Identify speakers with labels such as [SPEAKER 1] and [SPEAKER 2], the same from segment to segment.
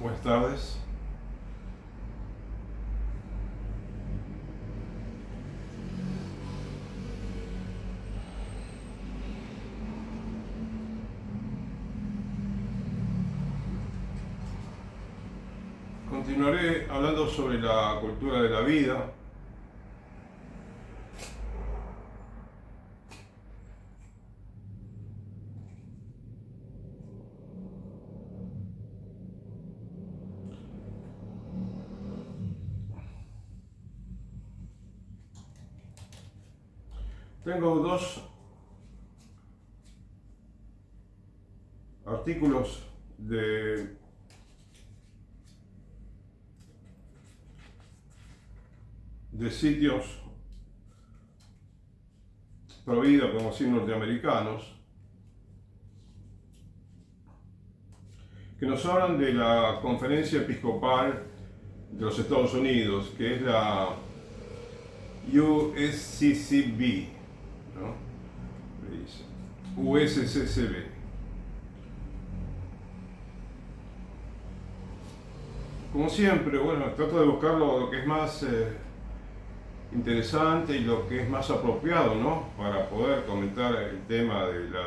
[SPEAKER 1] Buenas tardes. Continuaré hablando sobre la cultura de la vida. Tengo dos artículos de sitios pro vida, como decir, norteamericanos, que nos hablan de la Conferencia Episcopal de los Estados Unidos, que es la USCCB, ¿no? Le dice USCCB. Como siempre, bueno, trato de buscar lo que es más interesante y lo que es más apropiado, ¿no? Para poder comentar el tema de la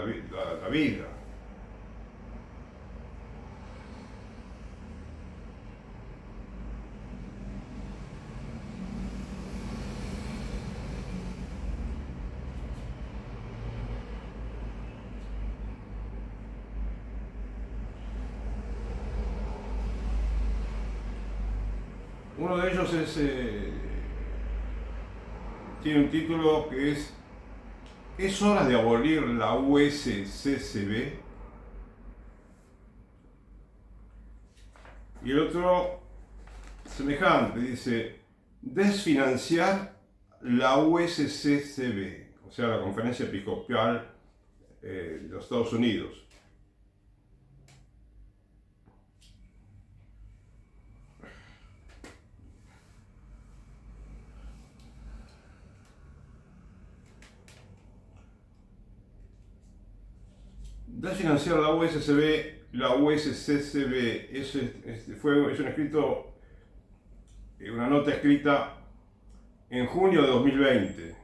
[SPEAKER 1] vida. Uno de ellos tiene un título que ¿Es hora de abolir la USCCB? Y el otro, semejante, dice, desfinanciar la USCCB, o sea, la Conferencia Episcopal de los Estados Unidos. Desfinanciar la USCCB es un escrito, una nota escrita en junio de 2020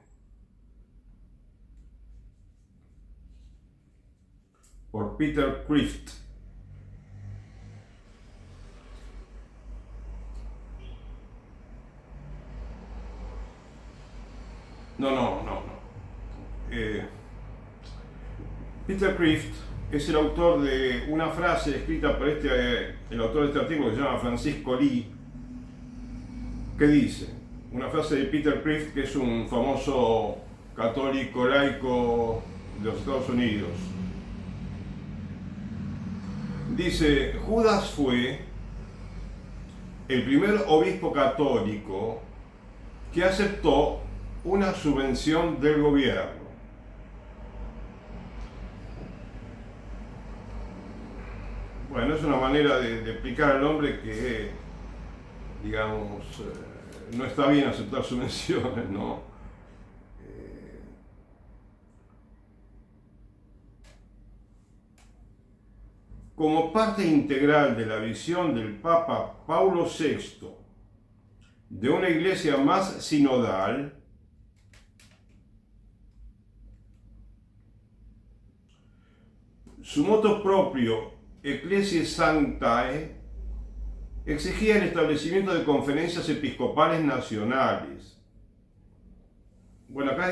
[SPEAKER 1] por Peter Kreeft. No. Peter Kreeft es el autor de una frase escrita por el autor de este artículo, que se llama Francisco Lee, que dice, una frase de Peter Kreeft, que es un famoso católico laico de los Estados Unidos. Dice, Judas fue el primer obispo católico que aceptó una subvención del gobierno. Bueno, es una manera de explicar al hombre que, digamos, no está bien aceptar subvenciones, ¿no? Como parte integral de la visión del Papa Paulo VI de una iglesia más sinodal, su moto propio Ecclesiae Sanctae exigía el establecimiento de conferencias episcopales nacionales. Bueno, acá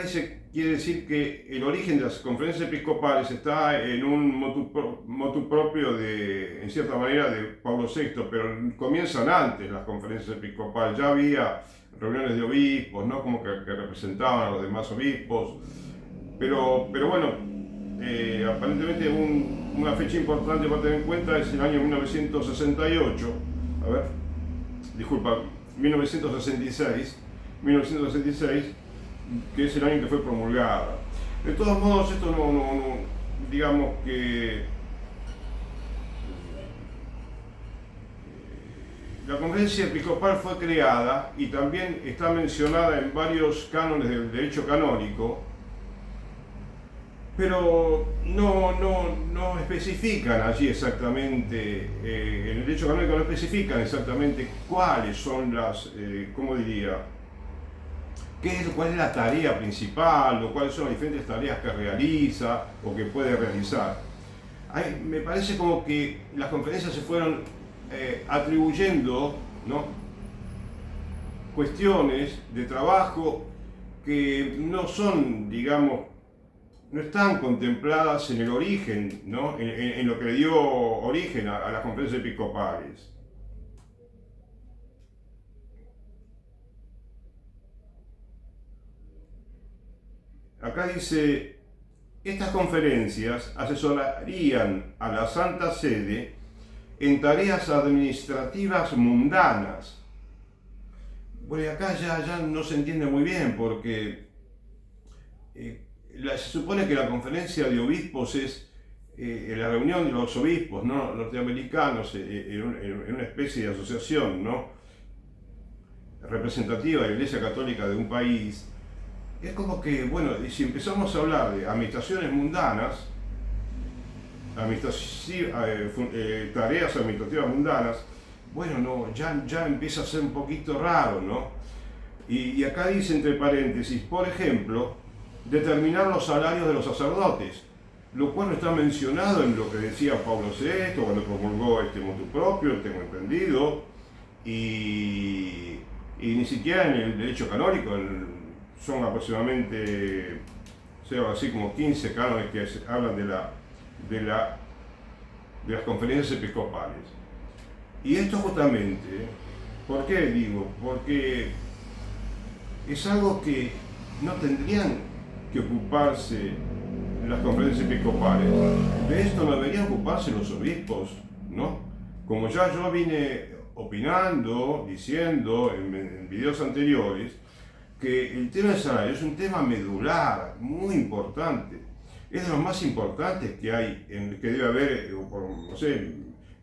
[SPEAKER 1] quiere decir que el origen de las conferencias episcopales está en un motu propio en cierta manera, de Pablo VI, pero comienzan antes las conferencias episcopales. Ya había reuniones de obispos, ¿no? Como que representaban a los demás obispos, pero bueno, aparentemente una fecha importante para tener en cuenta es el año 1968, 1966, que es el año en que fue promulgada. De todos modos, esto no digamos que la Conferencia Episcopal fue creada y también está mencionada en varios cánones del derecho canónico pero no especifican allí exactamente, en el derecho canónico no especifican exactamente cuáles son las, ¿cómo diría? ¿Cuál es la tarea principal o cuáles son las diferentes tareas que realiza o que puede realizar? Me parece como que las conferencias se fueron atribuyendo, ¿no?, cuestiones de trabajo que no son, digamos, no están contempladas en el origen, ¿no?, en lo que le dio origen a las conferencias episcopales. Acá dice, estas conferencias asesorarían a la Santa Sede en tareas administrativas mundanas. Bueno, acá ya no se entiende muy bien porque se supone que la conferencia de obispos es la reunión de los obispos, ¿no?, norteamericanos en una especie de asociación, ¿no?, representativa de la Iglesia Católica de un país. Es como que, bueno, si empezamos a hablar de administraciones mundanas, tareas administrativas mundanas, bueno, no, ya empieza a ser un poquito raro, ¿no? Y acá dice entre paréntesis, por ejemplo, determinar los salarios de los sacerdotes, lo cual no está mencionado en lo que decía Pablo VI cuando promulgó este motu propio, tengo entendido, y ni siquiera en el derecho canónico. Son aproximadamente, así como 15 cánones que hablan de las conferencias episcopales. Y esto justamente, ¿por qué digo? Porque es algo que no tendrían que ocuparse las conferencias episcopales. De esto no deberían ocuparse los obispos, ¿no? Como ya yo vine opinando, diciendo en videos anteriores, que el tema del salario es un tema medular, muy importante. Es de los más importantes que hay, que debe haber, no sé,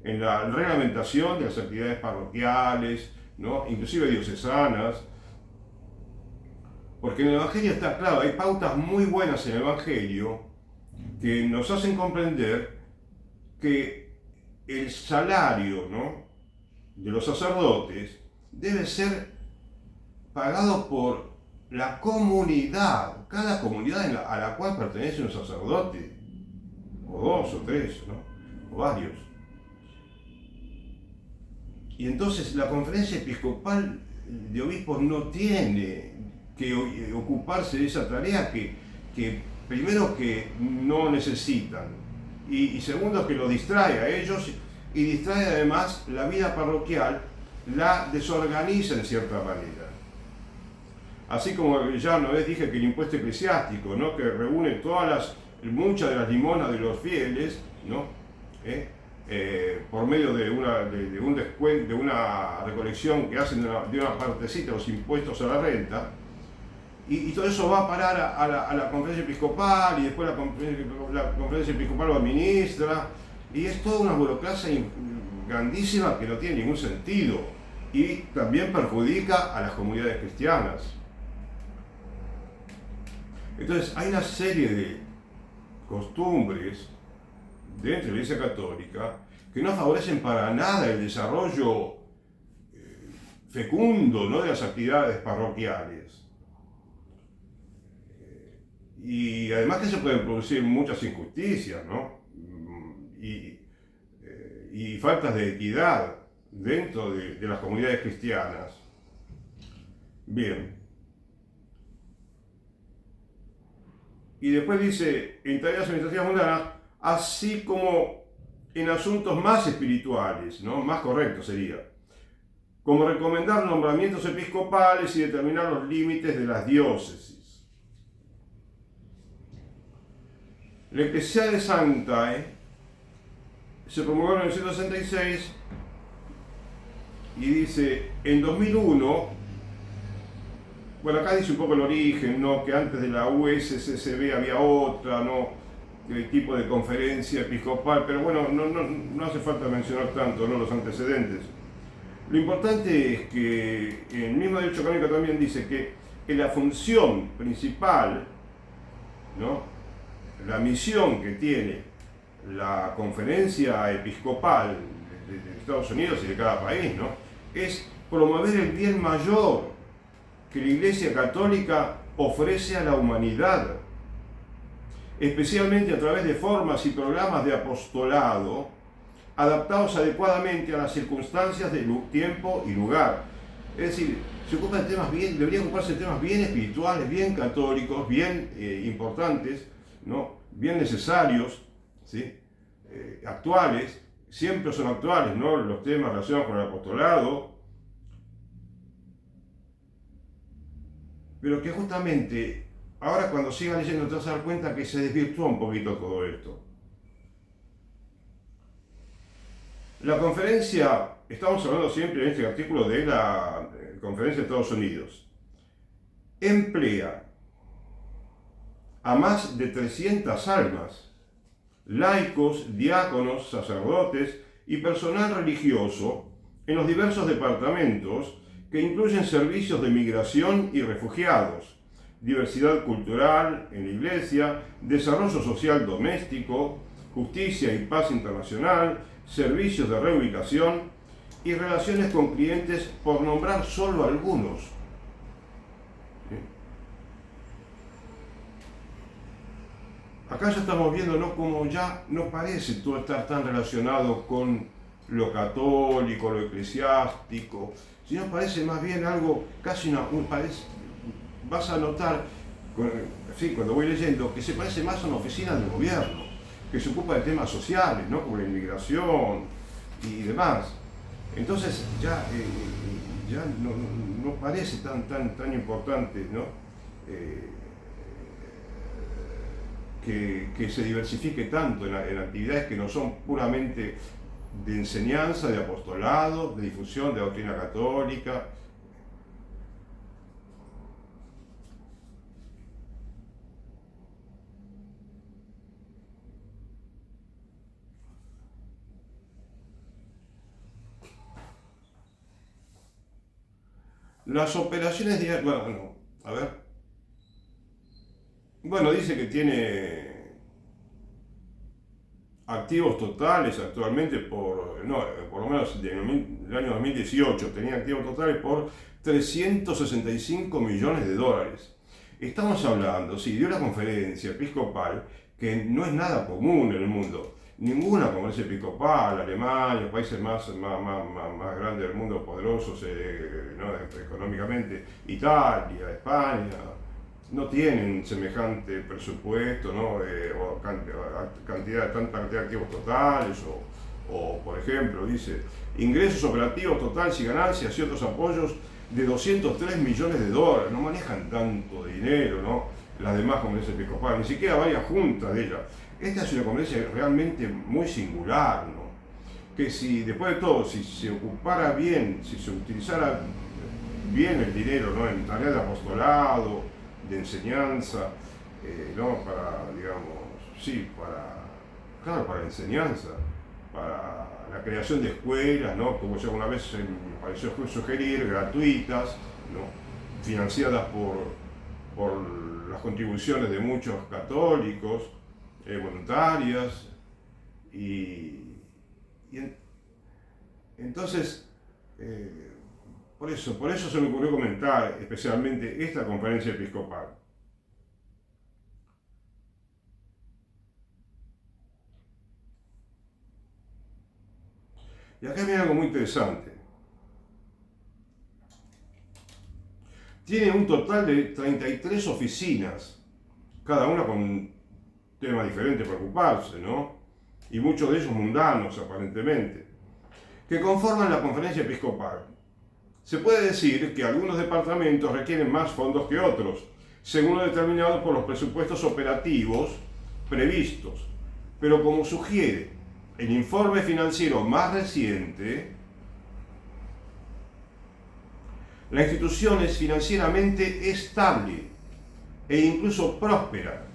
[SPEAKER 1] en la reglamentación de las actividades parroquiales, ¿no?, inclusive diocesanas. Porque en el Evangelio está claro, hay pautas muy buenas en el Evangelio que nos hacen comprender que el salario, ¿no?, de los sacerdotes debe ser pagado por la comunidad, cada comunidad a la cual pertenece un sacerdote, o dos o tres, ¿no?, o varios. Y entonces la conferencia episcopal de obispos no tiene que ocuparse de esa tarea que primero que no necesitan, y segundo que lo distrae a ellos y distrae además la vida parroquial, la desorganiza en cierta manera. Así como ya una vez dije que el impuesto eclesiástico, ¿no?, que reúne muchas de las limonas de los fieles, ¿no?, por medio de un descuento, de una recolección que hacen de una partecita de los impuestos a la renta, y todo eso va a parar a la conferencia episcopal, y después la conferencia episcopal lo administra, y es toda una burocracia grandísima que no tiene ningún sentido, y también perjudica a las comunidades cristianas. Entonces hay una serie de costumbres dentro de la Iglesia Católica que no favorecen para nada el desarrollo fecundo, ¿no?, de las actividades parroquiales. Y además que se pueden producir muchas injusticias, ¿no?, y faltas de equidad dentro de las comunidades cristianas. Bien. Y después dice, en tareas administrativas mundanas, así como en asuntos más espirituales, ¿no?, más correcto sería, como recomendar nombramientos episcopales y determinar los límites de las diócesis. La Ecclesiae Sanctae se promulgó en 1966 y dice, en 2001, bueno, acá dice un poco el origen, ¿no?, que antes de la USCCB había otra, ¿no?, tipo de conferencia episcopal, pero bueno, no hace falta mencionar tanto, ¿no?, los antecedentes. Lo importante es que el mismo derecho canónico también dice que la función principal, ¿no?, la misión que tiene la conferencia episcopal de Estados Unidos y de cada país, ¿no? Es promover el bien mayor que la Iglesia Católica ofrece a la humanidad, especialmente a través de formas y programas de apostolado adaptados adecuadamente a las circunstancias de tiempo y lugar. Es decir, se ocupa de temas bien, debería ocuparse de temas bien espirituales, bien católicos, bien importantes, ¿no? Bien necesarios, ¿sí? Actuales, siempre son actuales, ¿no? Los temas relacionados con el apostolado, pero que justamente ahora cuando sigas leyendo te vas a dar cuenta que se desvirtuó un poquito todo esto. La conferencia, estamos hablando siempre en este artículo de la conferencia de Estados Unidos, emplea a más de 300 almas, laicos, diáconos, sacerdotes y personal religioso en los diversos departamentos que incluyen servicios de migración y refugiados, diversidad cultural en la Iglesia, desarrollo social doméstico, justicia y paz internacional, servicios de reubicación y relaciones con clientes, por nombrar solo algunos. ¿Sí? Acá ya estamos viendo, ¿no?, como ya no parece todo estar tan relacionado con lo católico, lo eclesiástico, sino parece más bien algo, casi vas a notar, sí, cuando voy leyendo, que se parece más a una oficina del gobierno, que se ocupa de temas sociales, ¿no?, como la inmigración y demás. Entonces ya no parece tan importante, ¿no?, que se diversifique tanto en actividades que no son puramente de enseñanza, de apostolado, de difusión de doctrina católica. Las operaciones diarias, bueno, a ver. Bueno, dice que tiene activos totales actualmente por lo menos el año 2018 tenía activos totales por 365 millones de dólares. Estamos hablando, sí, de una conferencia episcopal que no es nada común en el mundo. Ninguna conferencia episcopal, Alemania, los países más grandes del mundo, poderosos, ¿no?, económicamente, Italia, España, no tienen semejante presupuesto, ¿no?, o tanta cantidad de activos totales, o por ejemplo, dice, ingresos operativos totales y ganancias y otros apoyos de 203 millones de dólares. No manejan tanto dinero, ¿no?, las demás conferencias episcopales, ni siquiera varias juntas de ellas. Esta es una conferencia realmente muy singular, ¿no?, que si después de todo, si se ocupara bien, si se utilizara bien el dinero, ¿no?, en tareas de apostolado, de enseñanza, ¿no?, para, digamos, sí, para la enseñanza, para la creación de escuelas, ¿no?, como ya una vez me pareció sugerir, gratuitas, ¿no?, financiadas por las contribuciones de muchos católicos, voluntarias, entonces, por eso se me ocurrió comentar especialmente esta conferencia episcopal. Y acá viene algo muy interesante. Tiene un total de 33 oficinas, cada una con un tema diferente para ocuparse, ¿no?, y muchos de ellos mundanos aparentemente, que conforman la conferencia episcopal. Se puede decir que algunos departamentos requieren más fondos que otros, según lo determinado por los presupuestos operativos previstos. Pero como sugiere el informe financiero más reciente, la institución es financieramente estable e incluso próspera.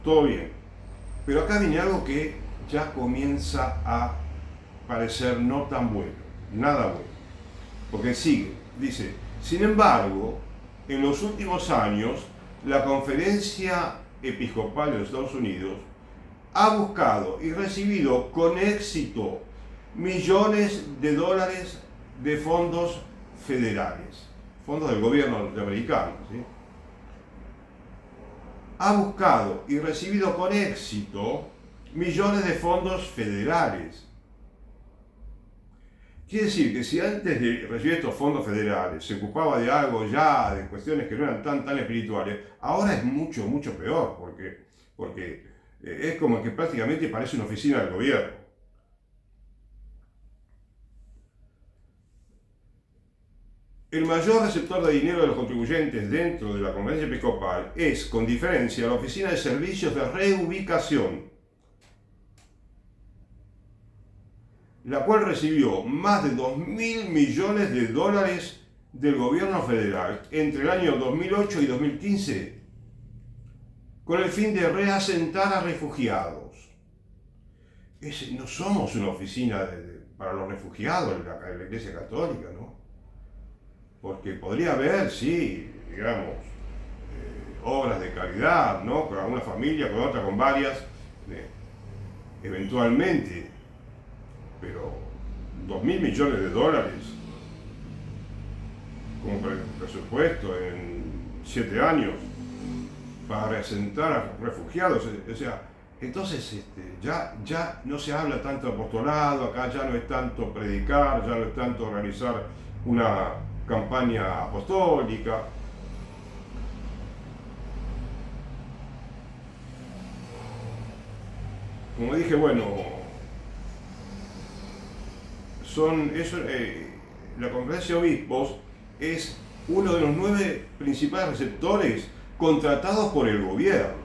[SPEAKER 1] Todo bien. Pero acá viene algo que ya comienza a parecer no tan bueno, nada bueno. Porque sigue, dice, sin embargo, en los últimos años la Conferencia Episcopal de los Estados Unidos ha buscado y recibido con éxito millones de dólares de fondos federales, fondos del gobierno norteamericano, ¿sí? Ha buscado y recibido con éxito millones de fondos federales. Quiere decir que si antes de recibir estos fondos federales se ocupaba de algo ya, de cuestiones que no eran tan espirituales, ahora es mucho peor, porque es como que prácticamente parece una oficina del gobierno. El mayor receptor de dinero de los contribuyentes dentro de la Conferencia Episcopal es, con diferencia, la Oficina de Servicios de Reubicación, la cual recibió más de 2.000 millones de dólares del gobierno federal entre el año 2008 y 2015, con el fin de reasentar a refugiados. No somos una oficina para los refugiados en la Iglesia Católica, ¿no? Porque podría haber, sí, digamos, obras de caridad, ¿no? Con alguna familia, con otra, con varias, eventualmente, pero 2.000 millones de dólares como presupuesto en 7 años para reasentar a refugiados, o sea, entonces ya no se habla tanto de apostolado, acá ya no es tanto predicar, ya no es tanto organizar una campaña apostólica. Como dije, bueno, la Conferencia de Obispos es uno de los 9 principales receptores contratados por el gobierno.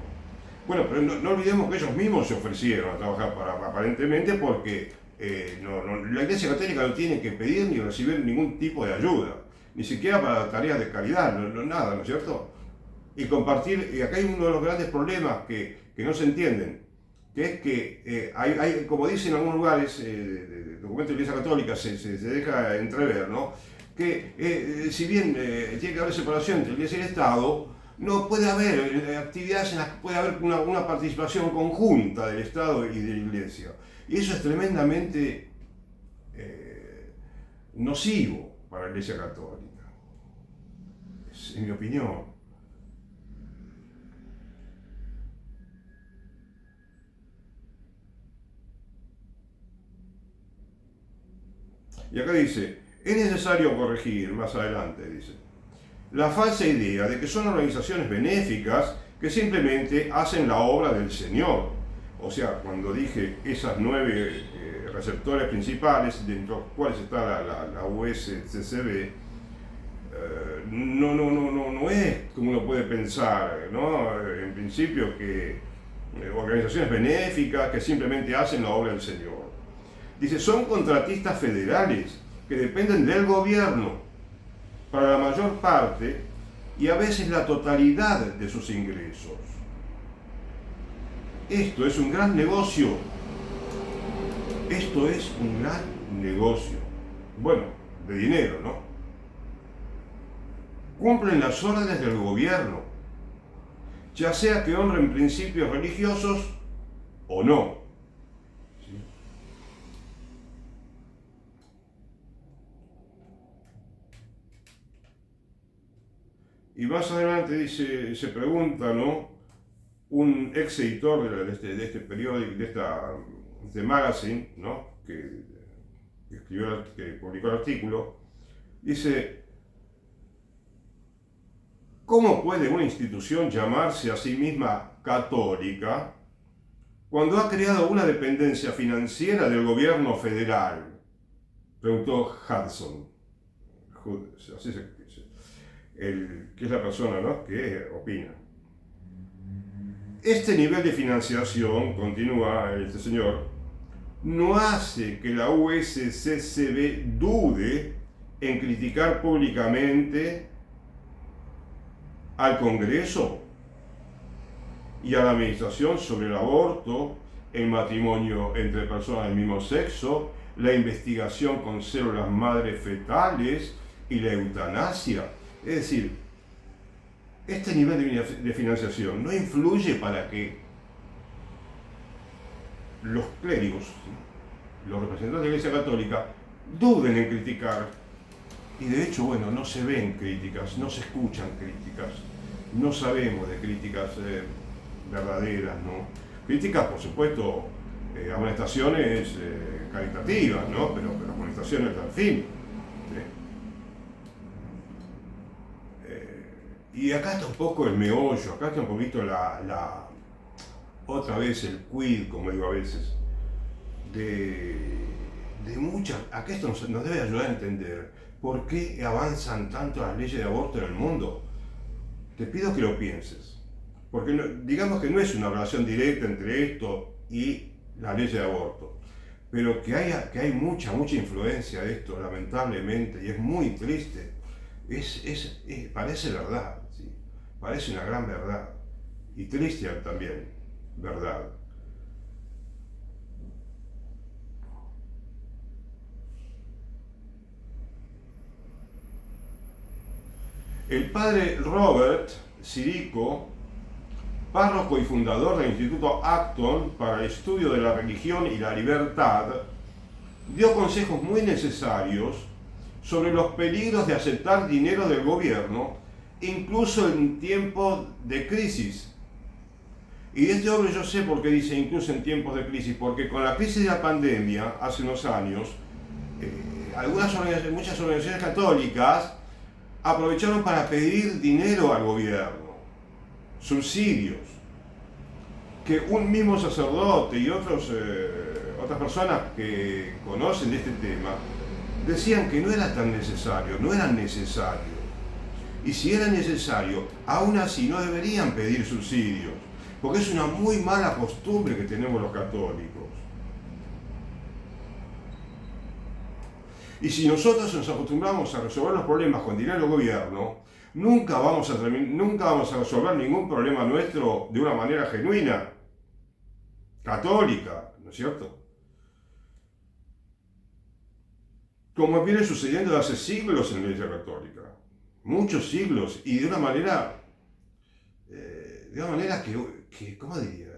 [SPEAKER 1] Bueno, pero no olvidemos que ellos mismos se ofrecieron a trabajar aparentemente porque la Iglesia Católica no tiene que pedir ni recibir ningún tipo de ayuda, ni siquiera para tareas de caridad, nada, ¿no es cierto? Y compartir, y acá hay uno de los grandes problemas que no se entienden, que es que hay, como dicen en algunos lugares, de documentos de la Iglesia Católica se deja entrever, ¿no? Que si bien tiene que haber separación entre la Iglesia y el Estado, no puede haber actividades en las que puede haber una participación conjunta del Estado y de la Iglesia. Y eso es tremendamente nocivo para la Iglesia Católica, en mi opinión. Y acá dice, es necesario corregir, más adelante dice, la falsa idea de que son organizaciones benéficas que simplemente hacen la obra del Señor. O sea, cuando dije esas 9 receptores principales, dentro de los cuales está la USCCB, no es como uno puede pensar, ¿no? En principio que organizaciones benéficas que simplemente hacen la obra del Señor. Dice, son contratistas federales que dependen del gobierno para la mayor parte y a veces la totalidad de sus ingresos. Esto es un gran negocio. Esto es un gran negocio. Bueno, de dinero, ¿no? Cumplen las órdenes del gobierno, ya sea que honren principios religiosos o no. ¿Sí? Y más adelante dice, se pregunta, ¿no? Un ex editor de este periódico, de este magazine, ¿no? que publicó el artículo, dice, ¿cómo puede una institución llamarse a sí misma católica cuando ha creado una dependencia financiera del gobierno federal? Preguntó Hudson, así se dice, que es la persona, ¿no? que opina. Este nivel de financiación, continúa este señor, no hace que la USCCB dude en criticar públicamente al Congreso y a la Administración sobre el aborto, el matrimonio entre personas del mismo sexo, la investigación con células madres fetales y la eutanasia. Es decir, este nivel de financiación no influye para que los clérigos, ¿sí?, los representantes de la Iglesia Católica, duden en criticar. Y de hecho, bueno, no se ven críticas, no se escuchan críticas, no sabemos de críticas verdaderas, ¿no? Críticas, por supuesto, amonestaciones caritativas, ¿no? Pero amonestaciones al fin. Y acá está un poco el meollo, acá está un poquito otra vez el quid, como digo a veces, de muchas. Acá esto nos debe ayudar a entender por qué avanzan tanto las leyes de aborto en el mundo. Te pido que lo pienses, porque digamos que no es una relación directa entre esto y la ley de aborto, pero que hay mucha influencia de esto, lamentablemente, y es muy triste. Parece verdad, ¿sí? Parece una gran verdad, y triste también, verdad. El padre Robert Sirico, párroco y fundador del Instituto Acton para el Estudio de la Religión y la Libertad, dio consejos muy necesarios sobre los peligros de aceptar dinero del gobierno, incluso en tiempos de crisis. Y este hombre, yo sé por qué dice incluso en tiempos de crisis, porque con la crisis de la pandemia, hace unos años, muchas organizaciones católicas aprovecharon para pedir dinero al gobierno, subsidios, que un mismo sacerdote y otras personas que conocen de este tema decían que no era tan necesario, no era necesario. Y si era necesario, aún así no deberían pedir subsidios, porque es una muy mala costumbre que tenemos los católicos. Y si nosotros nos acostumbramos a resolver los problemas con dinero del gobierno, nunca vamos a resolver ningún problema nuestro de una manera genuina, católica, ¿no es cierto? Como viene sucediendo desde hace siglos en la Iglesia Católica, muchos siglos, y de una manera que ¿cómo diría?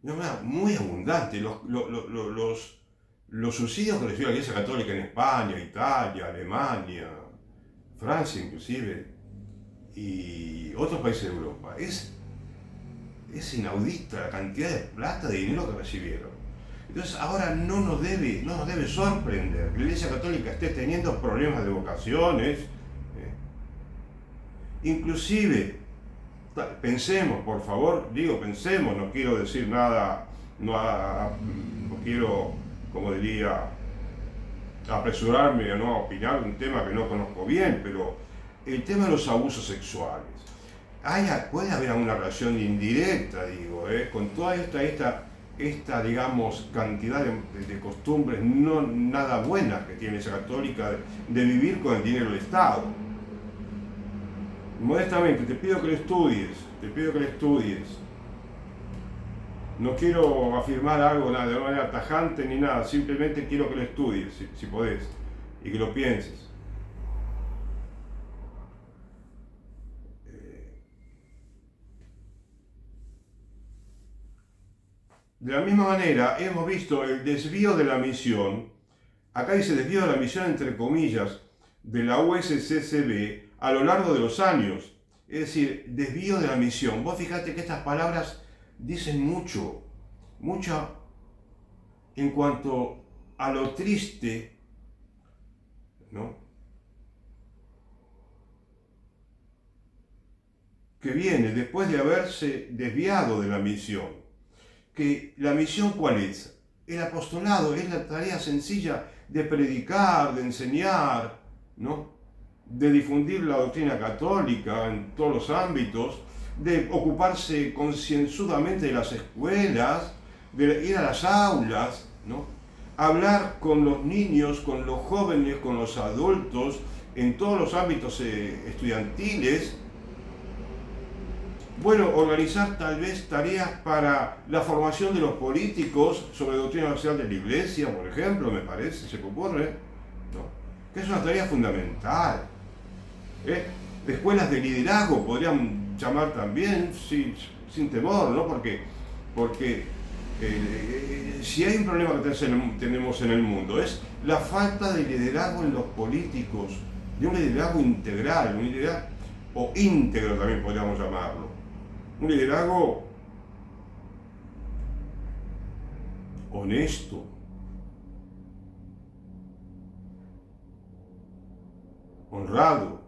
[SPEAKER 1] De una manera muy abundante. Los subsidios que recibió la Iglesia Católica en España, Italia, Alemania, Francia inclusive, y otros países de Europa, es inaudita la cantidad de plata, de dinero que recibieron. Entonces ahora no nos debe sorprender que la Iglesia Católica esté teniendo problemas de vocaciones. Inclusive, pensemos, por favor, pensemos, no quiero decir nada, no quiero, como diría, apresurarme a no opinar de un tema que no conozco bien, pero el tema de los abusos sexuales. Puede haber una relación indirecta, con toda esta digamos, cantidad de costumbres no nada buenas que tiene esa católica de vivir con el dinero del Estado. Modestamente, te pido que lo estudies. No quiero afirmar algo de una manera tajante ni nada, simplemente quiero que lo estudies, si podés, y que lo pienses. De la misma manera, hemos visto el desvío de la misión, acá dice desvío de la misión entre comillas, de la USCCB a lo largo de los años. Es decir, desvío de la misión. Vos fíjate que estas palabras dicen mucho en cuanto a lo triste, ¿no?, que viene después de haberse desviado de la misión. Que la misión, ¿cuál es? El apostolado es la tarea sencilla de predicar, de enseñar, ¿no?, de difundir la doctrina católica en todos los ámbitos, de ocuparse concienzudamente de las escuelas, de ir a las aulas, ¿no?, hablar con los niños, con los jóvenes, con los adultos, en todos los ámbitos estudiantiles, Bueno, organizar tal vez tareas para la formación de los políticos sobre doctrina social de la Iglesia, por ejemplo, me parece, se me ocurre, ¿no? Que es una tarea fundamental. ¿Eh? De escuelas de liderazgo podrían llamar también, sí, sin temor, ¿no? Porque si hay un problema que tenemos en el mundo es la falta de liderazgo en los políticos, de un liderazgo integral, un liderazgo, o íntegro también podríamos llamarlo, un liderazgo honesto, honrado,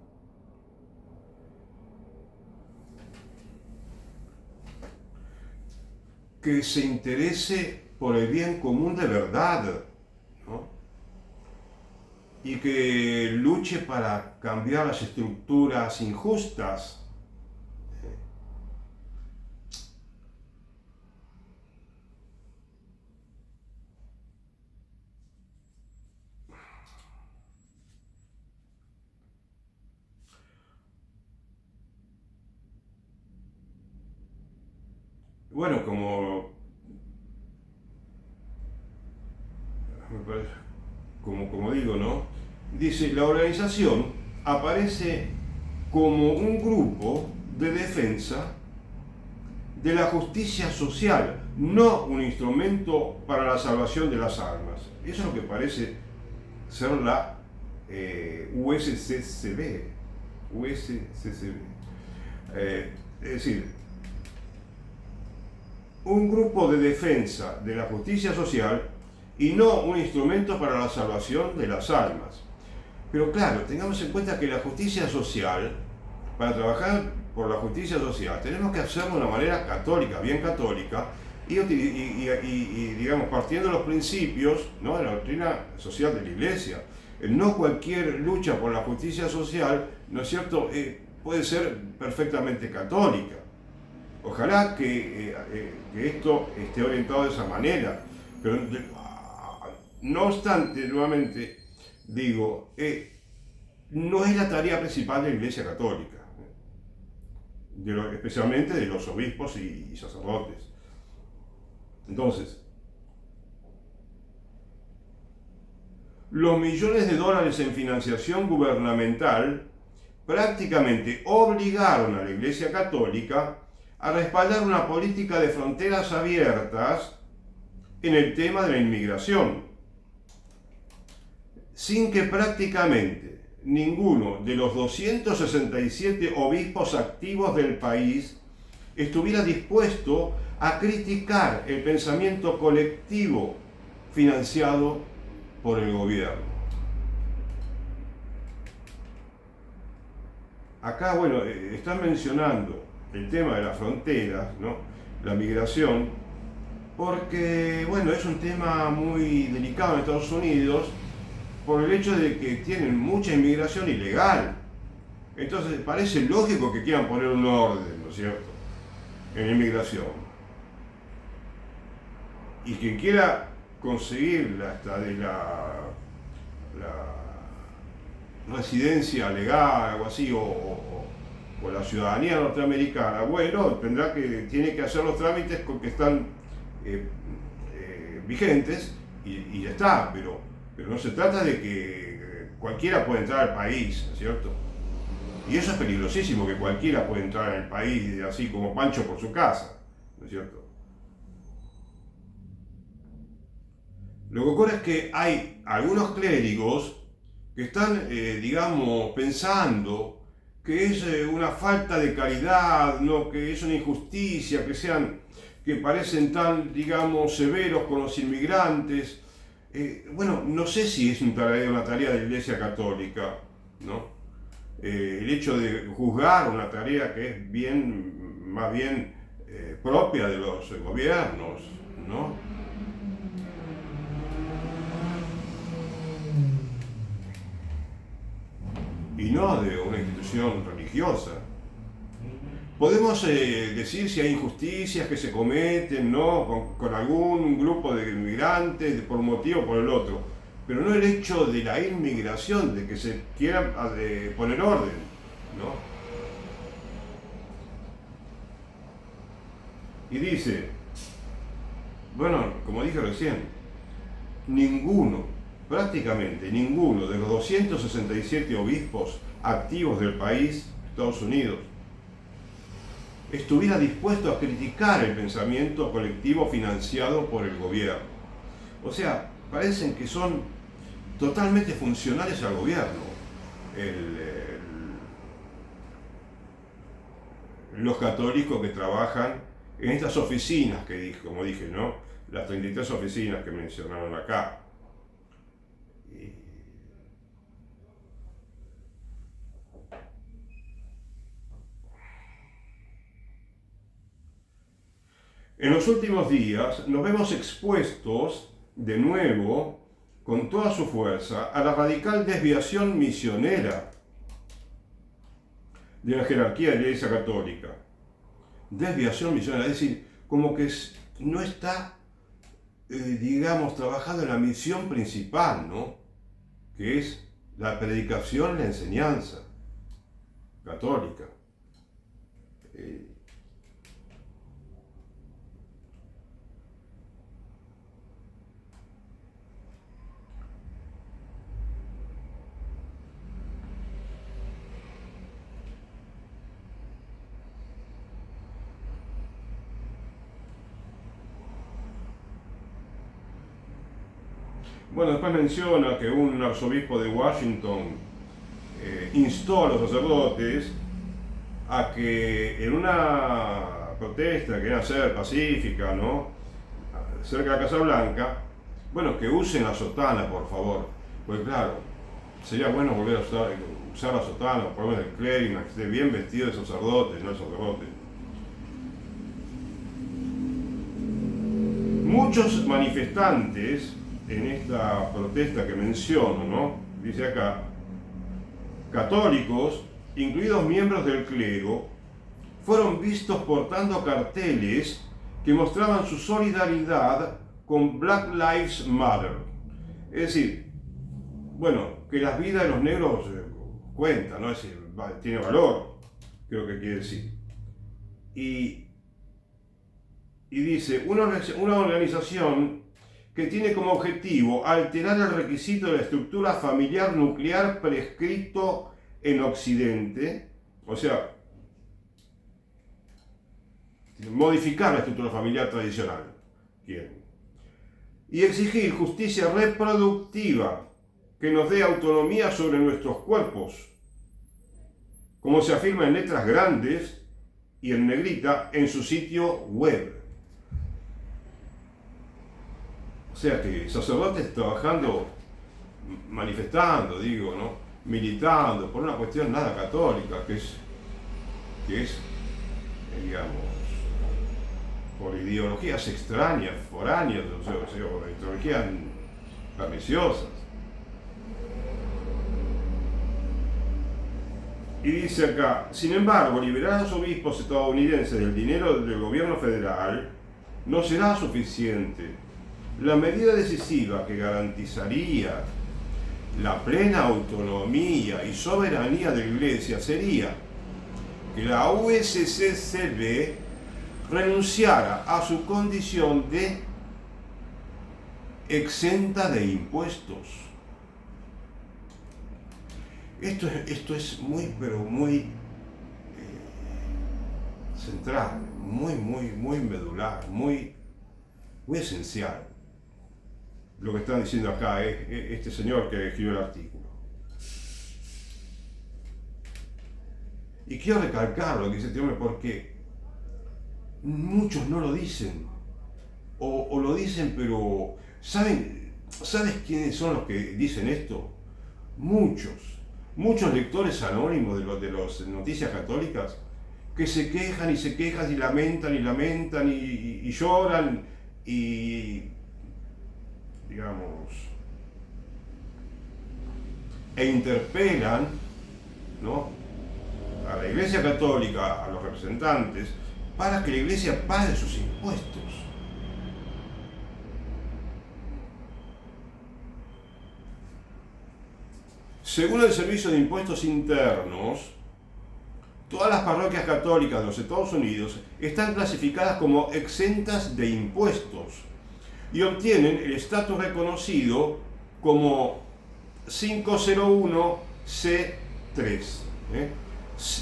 [SPEAKER 1] que se interese por el bien común de verdad, ¿no? Y que luche para cambiar las estructuras injustas. Bueno, como digo, ¿no? Dice, la organización aparece como un grupo de defensa de la justicia social, no un instrumento para la salvación de las almas. Eso es lo que parece ser la USCCB. Es decir, un grupo de defensa de la justicia social y no un instrumento para la salvación de las almas. Pero claro, tengamos en cuenta que la justicia social, para trabajar por la justicia social, tenemos que hacerlo de una manera católica, bien católica, y digamos, partiendo de los principios, ¿no?, de la doctrina social de la Iglesia. No cualquier lucha por la justicia social, ¿no es cierto?, puede ser perfectamente católica. Ojalá que esto esté orientado de esa manera, pero no obstante, nuevamente digo, no es la tarea principal de la Iglesia Católica, especialmente de los obispos y sacerdotes. Entonces, los millones de dólares en financiación gubernamental prácticamente obligaron a la Iglesia Católica a respaldar una política de fronteras abiertas en el tema de la inmigración, sin que prácticamente ninguno de los 267 obispos activos del país estuviera dispuesto a criticar el pensamiento colectivo financiado por el gobierno. Acá, bueno, están mencionando el tema de las fronteras, ¿no?, la migración, porque, bueno, es un tema muy delicado en Estados Unidos por el hecho de que tienen mucha inmigración ilegal. Entonces parece lógico que quieran poner un orden, ¿no es cierto?, en la inmigración. Y quien quiera conseguir hasta de la residencia legal, algo así, o la ciudadanía norteamericana, bueno, tiene que hacer los trámites que están vigentes y ya está, pero no se trata de que cualquiera pueda entrar al país, ¿no es cierto? Y eso es peligrosísimo, que cualquiera puede entrar al país así como Pancho por su casa, ¿no es cierto? Lo que ocurre es que hay algunos clérigos que están, digamos, pensando que es una falta de caridad, ¿no?, que es una injusticia, que parecen tan, digamos, severos con los inmigrantes. Bueno, no sé si es una tarea de la Iglesia Católica, ¿no? El hecho de juzgar una tarea que es más bien propia de los gobiernos, ¿no? Y no de una institución religiosa. Podemos decir si hay injusticias que se cometen, ¿no?, con algún grupo de inmigrantes por un motivo o por el otro, pero no el hecho de la inmigración, de que se quiera poner orden, ¿no? Y dice, bueno, como dije recién, ninguno, prácticamente ninguno de los 267 obispos activos del país, Estados Unidos, estuviera dispuesto a criticar el pensamiento colectivo financiado por el gobierno. O sea, parecen que son totalmente funcionales al gobierno. Los católicos que trabajan en estas oficinas que dije, como dije, ¿no? Las 33 oficinas que mencionaron acá. En los últimos días nos vemos expuestos de nuevo, con toda su fuerza, a la radical desviación misionera de la jerarquía de la Iglesia Católica. Desviación misionera, es decir, como que no está, digamos, trabajando en la misión principal, ¿no? Que es la predicación, la enseñanza católica. Bueno, después menciona que un arzobispo de Washington instó a los sacerdotes a que en una protesta que iba a ser pacífica, ¿no? Cerca de la Casa Blanca, bueno, que usen la sotana, por favor. Pues claro, sería bueno volver a usar la sotana, por lo menos el clérigo, que esté bien vestido de sacerdote, no el sacerdote. Muchos manifestantes en esta protesta que menciono, ¿no? Dice acá, católicos, incluidos miembros del clero, fueron vistos portando carteles que mostraban su solidaridad con Black Lives Matter. Es decir, bueno, que las vidas de los negros cuentan, ¿no? Es decir, tiene valor, creo que quiere decir. Y dice, una organización que tiene como objetivo alterar el requisito de la estructura familiar nuclear prescrito en Occidente, o sea, modificar la estructura familiar tradicional, quieren, y exigir justicia reproductiva que nos dé autonomía sobre nuestros cuerpos, como se afirma en letras grandes y en negrita en su sitio web. O sea que sacerdotes trabajando, manifestando, digo, ¿no? Militando por una cuestión nada católica, que es digamos, por ideologías extrañas, foráneas, o sea, por ideologías perniciosas. Y dice acá, sin embargo, liberar a los obispos estadounidenses del dinero del gobierno federal no será suficiente. La medida decisiva que garantizaría la plena autonomía y soberanía de la Iglesia sería que la USCCB renunciara a su condición de exenta de impuestos. Esto es muy, pero muy central, muy medular, muy esencial. Lo que están diciendo acá es este señor que escribió el artículo. Y quiero recalcar lo que dice este hombre porque muchos no lo dicen. O lo dicen, pero ¿sabes quiénes son los que dicen esto? Muchos lectores anónimos de las noticias católicas que se quejan y lamentan y lloran y digamos, e interpelan, ¿no?, a la Iglesia Católica, a los representantes, para que la Iglesia pague sus impuestos. Según el Servicio de Impuestos Internos, todas las parroquias católicas de los Estados Unidos están clasificadas como exentas de impuestos y obtienen el estatus reconocido como 501C3,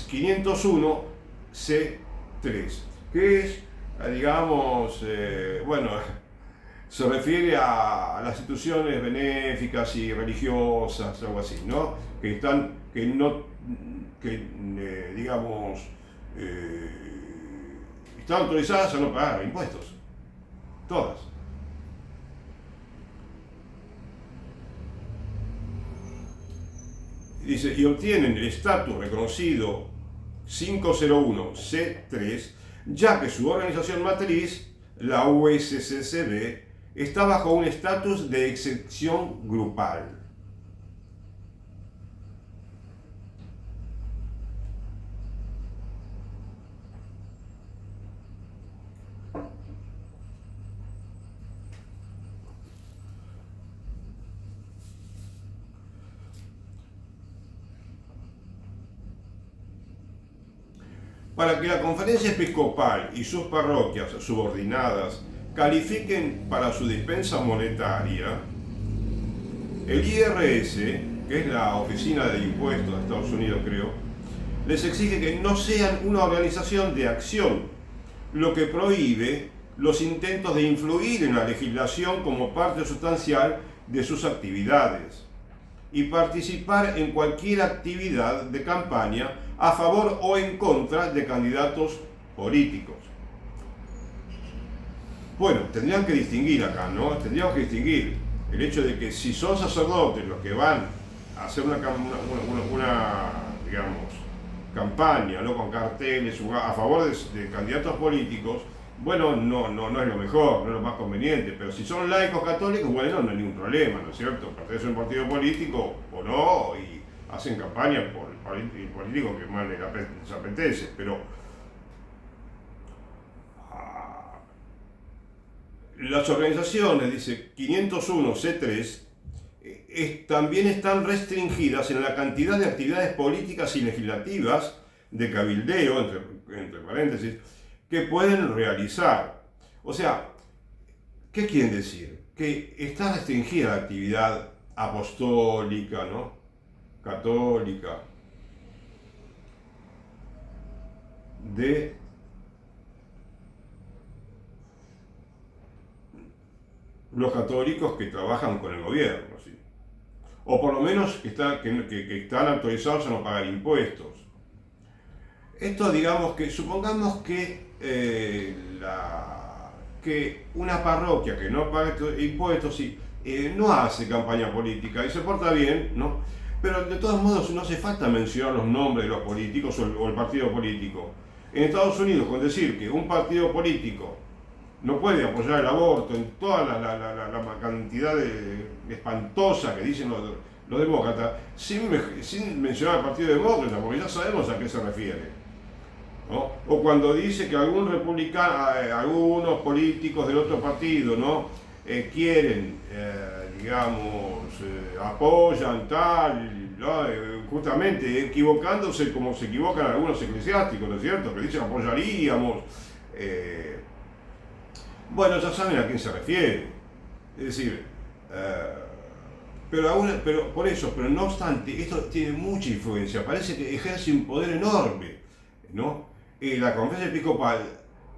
[SPEAKER 1] 501C3, que es, digamos, bueno, se refiere a las instituciones benéficas y religiosas, algo así, ¿no? Digamos, están autorizadas a no pagar impuestos, todas. Dice, y obtienen el estatus reconocido 501C3, ya que su organización matriz, la USCCB, está bajo un estatus de excepción grupal. Para que la Conferencia Episcopal y sus parroquias subordinadas califiquen para su dispensa monetaria, el IRS, que es la Oficina de Impuestos de Estados Unidos, creo, les exige que no sean una organización de acción, lo que prohíbe los intentos de influir en la legislación como parte sustancial de sus actividades y participar en cualquier actividad de campaña a favor o en contra de candidatos políticos. Bueno, tendrían que distinguir acá, ¿no? Tendríamos que distinguir el hecho de que si son sacerdotes los que van a hacer una digamos, campaña, ¿no? Con carteles a favor de candidatos políticos, bueno, no es lo mejor, no es lo más conveniente, pero si son laicos católicos, bueno, no hay ningún problema, ¿no es cierto? Pertenecen a un partido político o no, y hacen campaña por el político que más les apetece, pero las organizaciones, dice 501C3, también están restringidas en la cantidad de actividades políticas y legislativas de cabildeo, entre paréntesis, que pueden realizar. O sea, ¿qué quieren decir? Que está restringida la actividad apostólica, ¿no? Católica, de los católicos que trabajan con el gobierno, ¿sí? O por lo menos que están autorizados a no pagar impuestos. Esto, digamos que, supongamos que, que una parroquia que no paga impuestos no hace campaña política y se porta bien, ¿no? Pero de todos modos no hace falta mencionar los nombres de los políticos o el partido político. En Estados Unidos, con decir que un partido político no puede apoyar el aborto en toda la cantidad espantosa que dicen los demócratas, sin mencionar al Partido Demócrata, porque ya sabemos a qué se refiere, ¿no? O cuando dice que algún republicano, algunos políticos del otro partido, ¿no? Quieren, digamos, apoyan tal, ¿no? Justamente equivocándose como se equivocan algunos eclesiásticos, ¿no es cierto? Que dicen apoyaríamos. Bueno, ya saben a quién se refiere. Es decir, pero por eso, pero no obstante, esto tiene mucha influencia, parece que ejerce un poder enorme, ¿no? La Conferencia Episcopal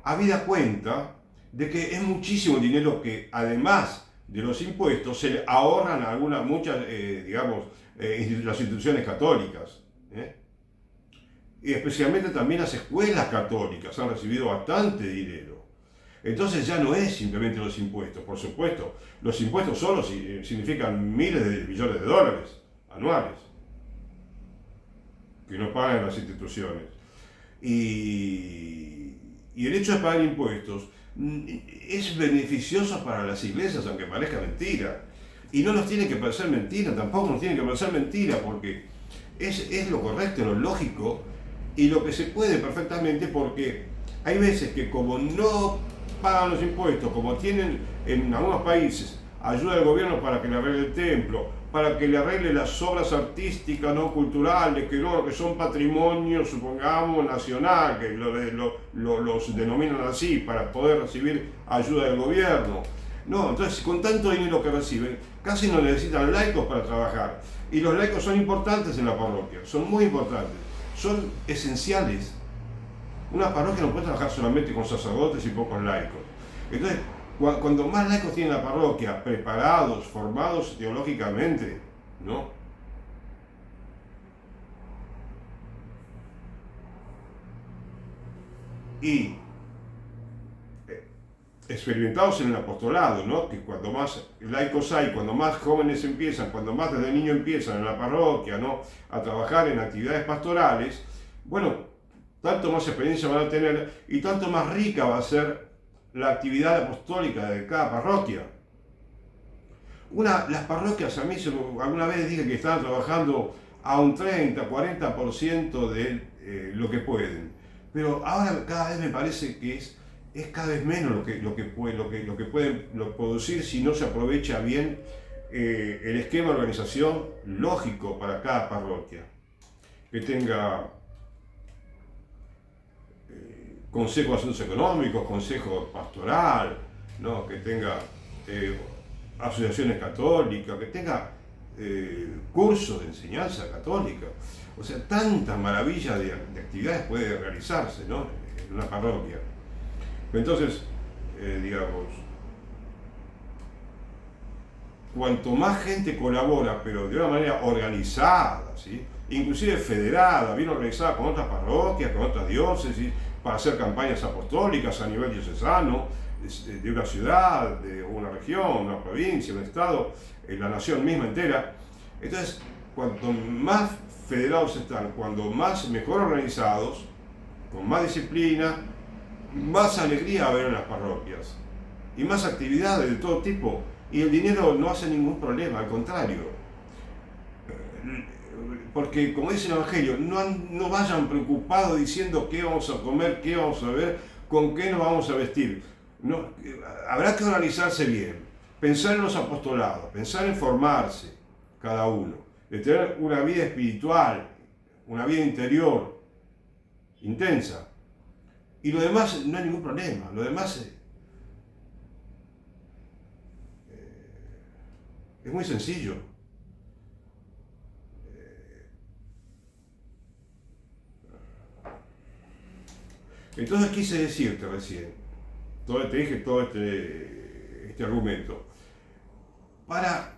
[SPEAKER 1] habida cuenta de que es muchísimo dinero que, además de los impuestos, se le ahorran a muchas, digamos, las instituciones católicas, y especialmente también las escuelas católicas han recibido bastante dinero. Entonces ya no es simplemente los impuestos, por supuesto. Los impuestos solo significan miles de millones de dólares anuales que no pagan las instituciones. Y el hecho de pagar impuestos es beneficioso para las iglesias, aunque parezca mentira. Y no nos tiene que parecer mentira, tampoco nos tiene que parecer mentira, porque es lo correcto, lo lógico y lo que se puede perfectamente, porque hay veces que como no pagan los impuestos, como tienen en algunos países ayuda del gobierno para que le arregle el templo, para que le arregle las obras artísticas, no culturales, que son patrimonio, supongamos, nacional, que los denominan así, para poder recibir ayuda del gobierno. No, entonces con tanto dinero que reciben, casi no necesitan laicos para trabajar. Y los laicos son importantes en la parroquia, son muy importantes, son esenciales. Una parroquia no puede trabajar solamente con sacerdotes y pocos laicos. Entonces, cuando más laicos tiene la parroquia, preparados, formados teológicamente, ¿no? Y experimentados en el apostolado, ¿no? Que cuando más laicos hay, cuando más jóvenes empiezan, cuando más desde niños empiezan en la parroquia, ¿no? A trabajar en actividades pastorales, bueno, tanto más experiencia van a tener y tanto más rica va a ser la actividad apostólica de cada parroquia. Las parroquias, a mí alguna vez dije que estaban trabajando a un 30, 40% de lo que pueden, pero ahora cada vez me parece que es cada vez menos lo que pueden producir si no se aprovecha bien el esquema de organización lógico para cada parroquia. Que tenga consejo de asuntos económicos, consejo pastoral, ¿no? Que tenga asociaciones católicas, que tenga cursos de enseñanza católica. O sea, tanta maravilla de actividades puede realizarse, ¿no? En una parroquia. Entonces, digamos, cuanto más gente colabora, pero de una manera organizada, ¿sí? Inclusive federada, bien organizada con otras parroquias, con otras diócesis, para hacer campañas apostólicas a nivel diocesano, de una ciudad, de una región, una provincia, un estado, la nación misma entera. Entonces, cuanto más federados están, cuando más mejor organizados, con más disciplina, más alegría va a haber en las parroquias y más actividades de todo tipo, y el dinero no hace ningún problema, al contrario, porque como dice el Evangelio, no vayan preocupados diciendo qué vamos a comer, qué vamos a beber, con qué nos vamos a vestir. No, habrá que organizarse bien, pensar en los apostolados, pensar en formarse cada uno, de tener una vida espiritual, una vida interior intensa. Y lo demás no hay ningún problema, lo demás es muy sencillo. Entonces quise decirte recién, te dije todo este argumento, para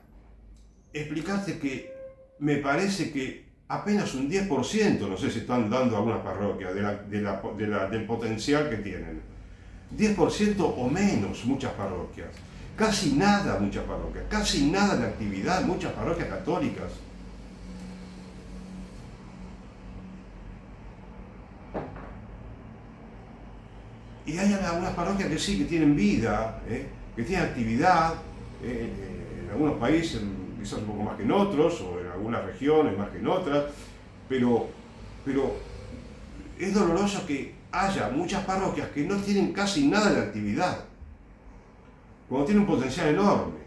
[SPEAKER 1] explicarte que me parece que apenas un 10%, no sé si están dando algunas parroquias, del potencial que tienen. 10% o menos muchas parroquias. Casi nada muchas parroquias. Casi nada de actividad muchas parroquias católicas. Y hay algunas parroquias que sí, que tienen vida, que tienen actividad, en algunos países quizás un poco más que en otros, o en algunas regiones más que en otras, pero es doloroso que haya muchas parroquias que no tienen casi nada de actividad, cuando tienen un potencial enorme.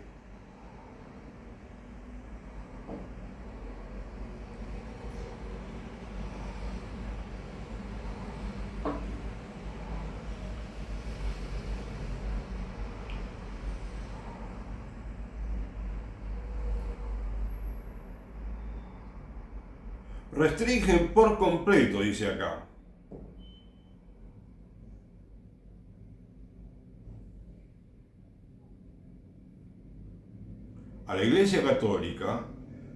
[SPEAKER 1] Restringen por completo, dice acá. A la Iglesia Católica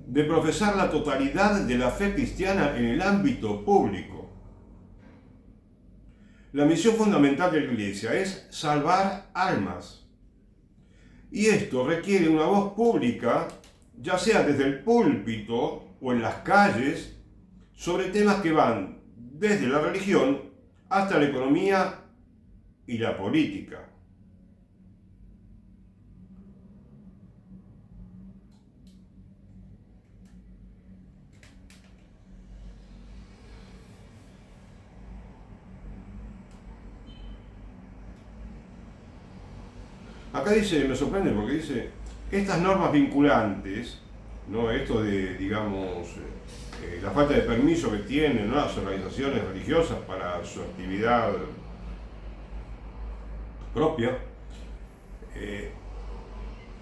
[SPEAKER 1] de profesar la totalidad de la fe cristiana en el ámbito público. La misión fundamental de la Iglesia es salvar almas. Y esto requiere una voz pública, ya sea desde el púlpito o en las calles, sobre temas que van desde la religión hasta la economía y la política. Acá dice, me sorprende porque dice, estas normas vinculantes ¿no? Esto de, digamos, la falta de permiso que tienen, ¿no?, las organizaciones religiosas para su actividad propia. Eh,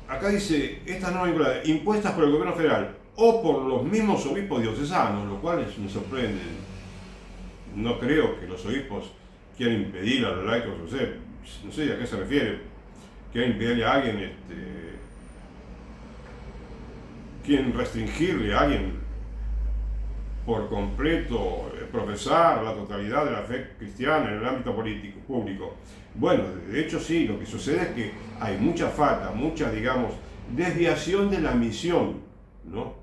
[SPEAKER 1] Acá dice, estas normas vinculadas, impuestas por el gobierno federal o por los mismos obispos diocesanos, lo cual me sorprende. No creo que los obispos quieran impedir a los laicos, no sé a qué se refiere, quieren impedirle a alguien, quieren restringirle a alguien por completo profesar la totalidad de la fe cristiana en el ámbito político, público. Bueno, de hecho sí, lo que sucede es que hay mucha falta, mucha, digamos, desviación de la misión, ¿no?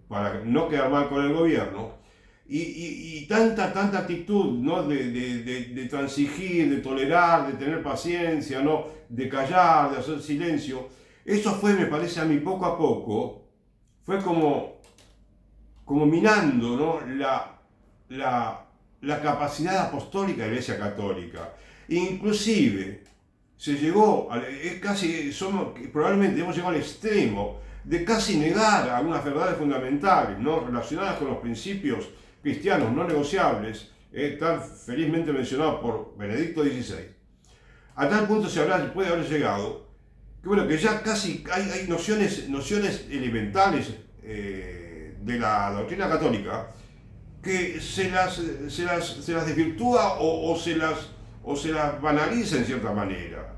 [SPEAKER 1] Para no quedar mal con el gobierno, y tanta actitud, ¿no?, de transigir, de tolerar, de tener paciencia, ¿no?, de callar, de hacer silencio. Eso fue, me parece a mí, poco a poco, fue como minando, ¿no?, la capacidad apostólica de la Iglesia Católica. Inclusive se llegó, probablemente hemos llegado al extremo de casi negar algunas verdades fundamentales, ¿no?, relacionadas con los principios cristianos no negociables, tan felizmente mencionados por Benedicto XVI. A tal punto puede haber llegado que, bueno, que ya casi hay nociones elementales de la doctrina católica que se las desvirtúa o se las banaliza en cierta manera.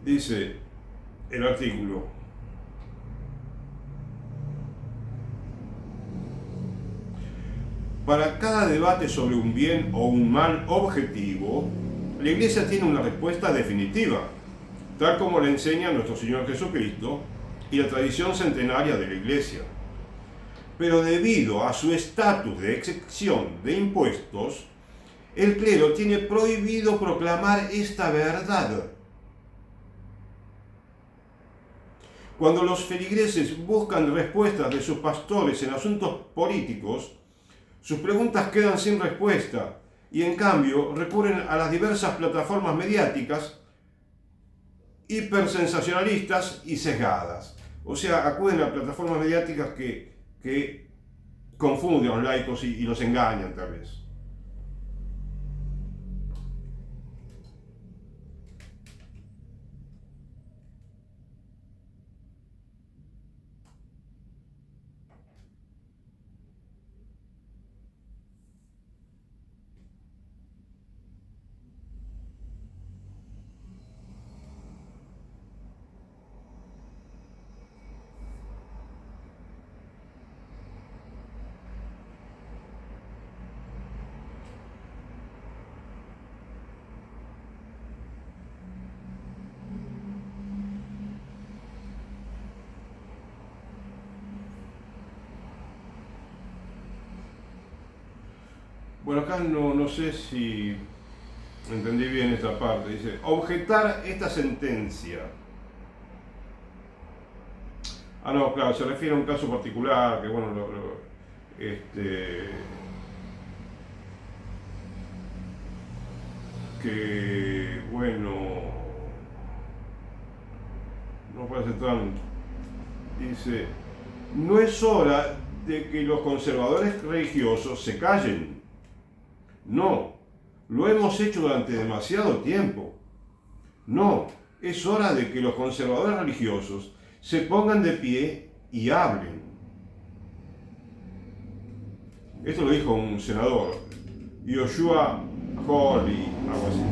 [SPEAKER 1] Dice el artículo: para cada debate sobre un bien o un mal objetivo, la Iglesia tiene una respuesta definitiva, tal como le enseña nuestro Señor Jesucristo y la tradición centenaria de la Iglesia. Pero debido a su estatus de excepción de impuestos, el clero tiene prohibido proclamar esta verdad. Cuando los feligreses buscan respuestas de sus pastores en asuntos políticos, sus preguntas quedan sin respuesta y en cambio recurren a las diversas plataformas mediáticas hipersensacionalistas y sesgadas. O sea, acuden a plataformas mediáticas que confunden a los laicos y los engañan tal vez. Bueno, acá no sé si entendí bien esta parte. Dice, objetar esta sentencia. Ah, no, claro, se refiere a un caso particular, que bueno, que bueno, no puede ser tan... Dice, no es hora de que los conservadores religiosos se callen. No, lo hemos hecho durante demasiado tiempo. No, es hora de que los conservadores religiosos se pongan de pie y hablen. Esto lo dijo un senador, Joshua Hawley, algo así.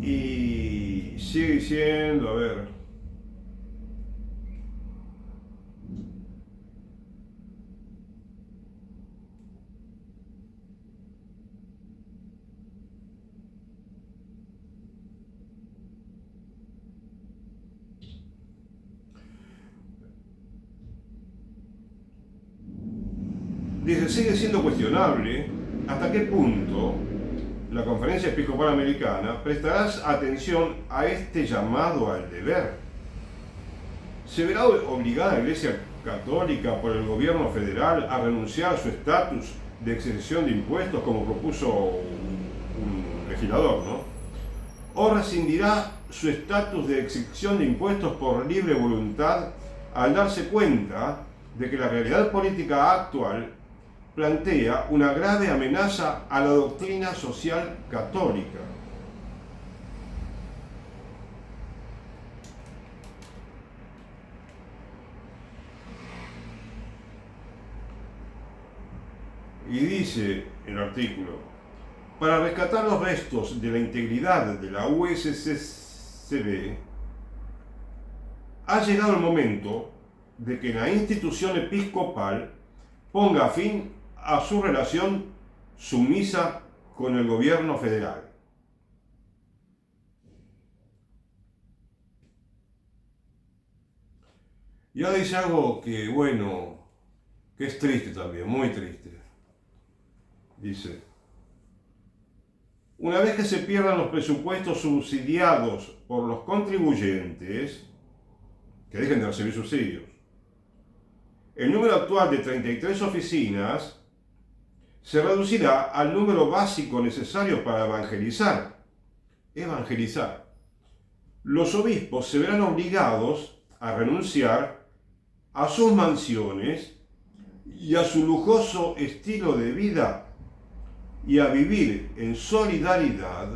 [SPEAKER 1] Y sigue diciendo, a ver... Dice, sigue siendo cuestionable hasta qué punto la Conferencia Episcopal Americana prestará atención a este llamado al deber. ¿Se verá obligada la Iglesia Católica por el gobierno federal a renunciar a su estatus de exención de impuestos como propuso un legislador, ¿no? O rescindirá su estatus de exención de impuestos por libre voluntad al darse cuenta de que la realidad política actual plantea una grave amenaza a la doctrina social católica. Y dice el artículo, para rescatar los restos de la integridad de la USCCB, ha llegado el momento de que la institución episcopal ponga fin a su relación sumisa con el gobierno federal. Y ahora dice algo que, bueno, que es triste también, muy triste. Dice, una vez que se pierdan los presupuestos subsidiados por los contribuyentes, que dejen de recibir subsidios, el número actual de 33 oficinas se reducirá al número básico necesario para evangelizar. Los obispos se verán obligados a renunciar a sus mansiones y a su lujoso estilo de vida y a vivir en solidaridad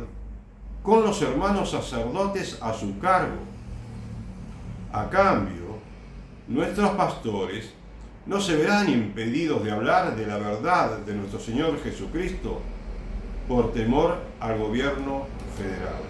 [SPEAKER 1] con los hermanos sacerdotes a su cargo. A cambio, nuestros pastores no se verán impedidos de hablar de la verdad de nuestro Señor Jesucristo por temor al gobierno federal.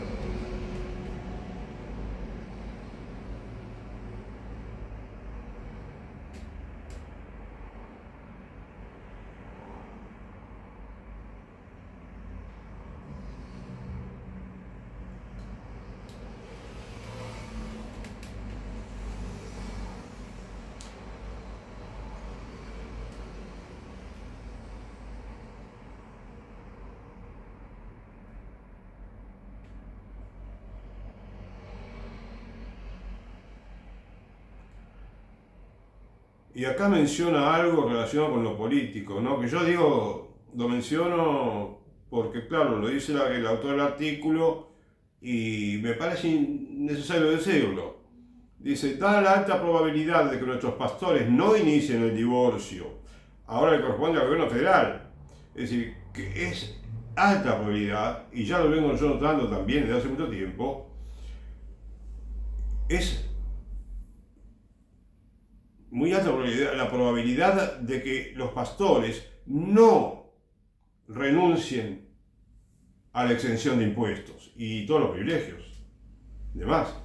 [SPEAKER 1] Y acá menciona algo relacionado con lo político, ¿no? Que yo digo, lo menciono porque, claro, lo dice el autor del artículo y me parece necesario decirlo. Dice, dada la alta probabilidad de que nuestros pastores no inicien el divorcio, ahora le corresponde al gobierno federal. Es decir, que es alta probabilidad, y ya lo vengo yo notando también desde hace mucho tiempo, es muy alta la probabilidad de que los pastores no renuncien a la exención de impuestos y todos los privilegios demás.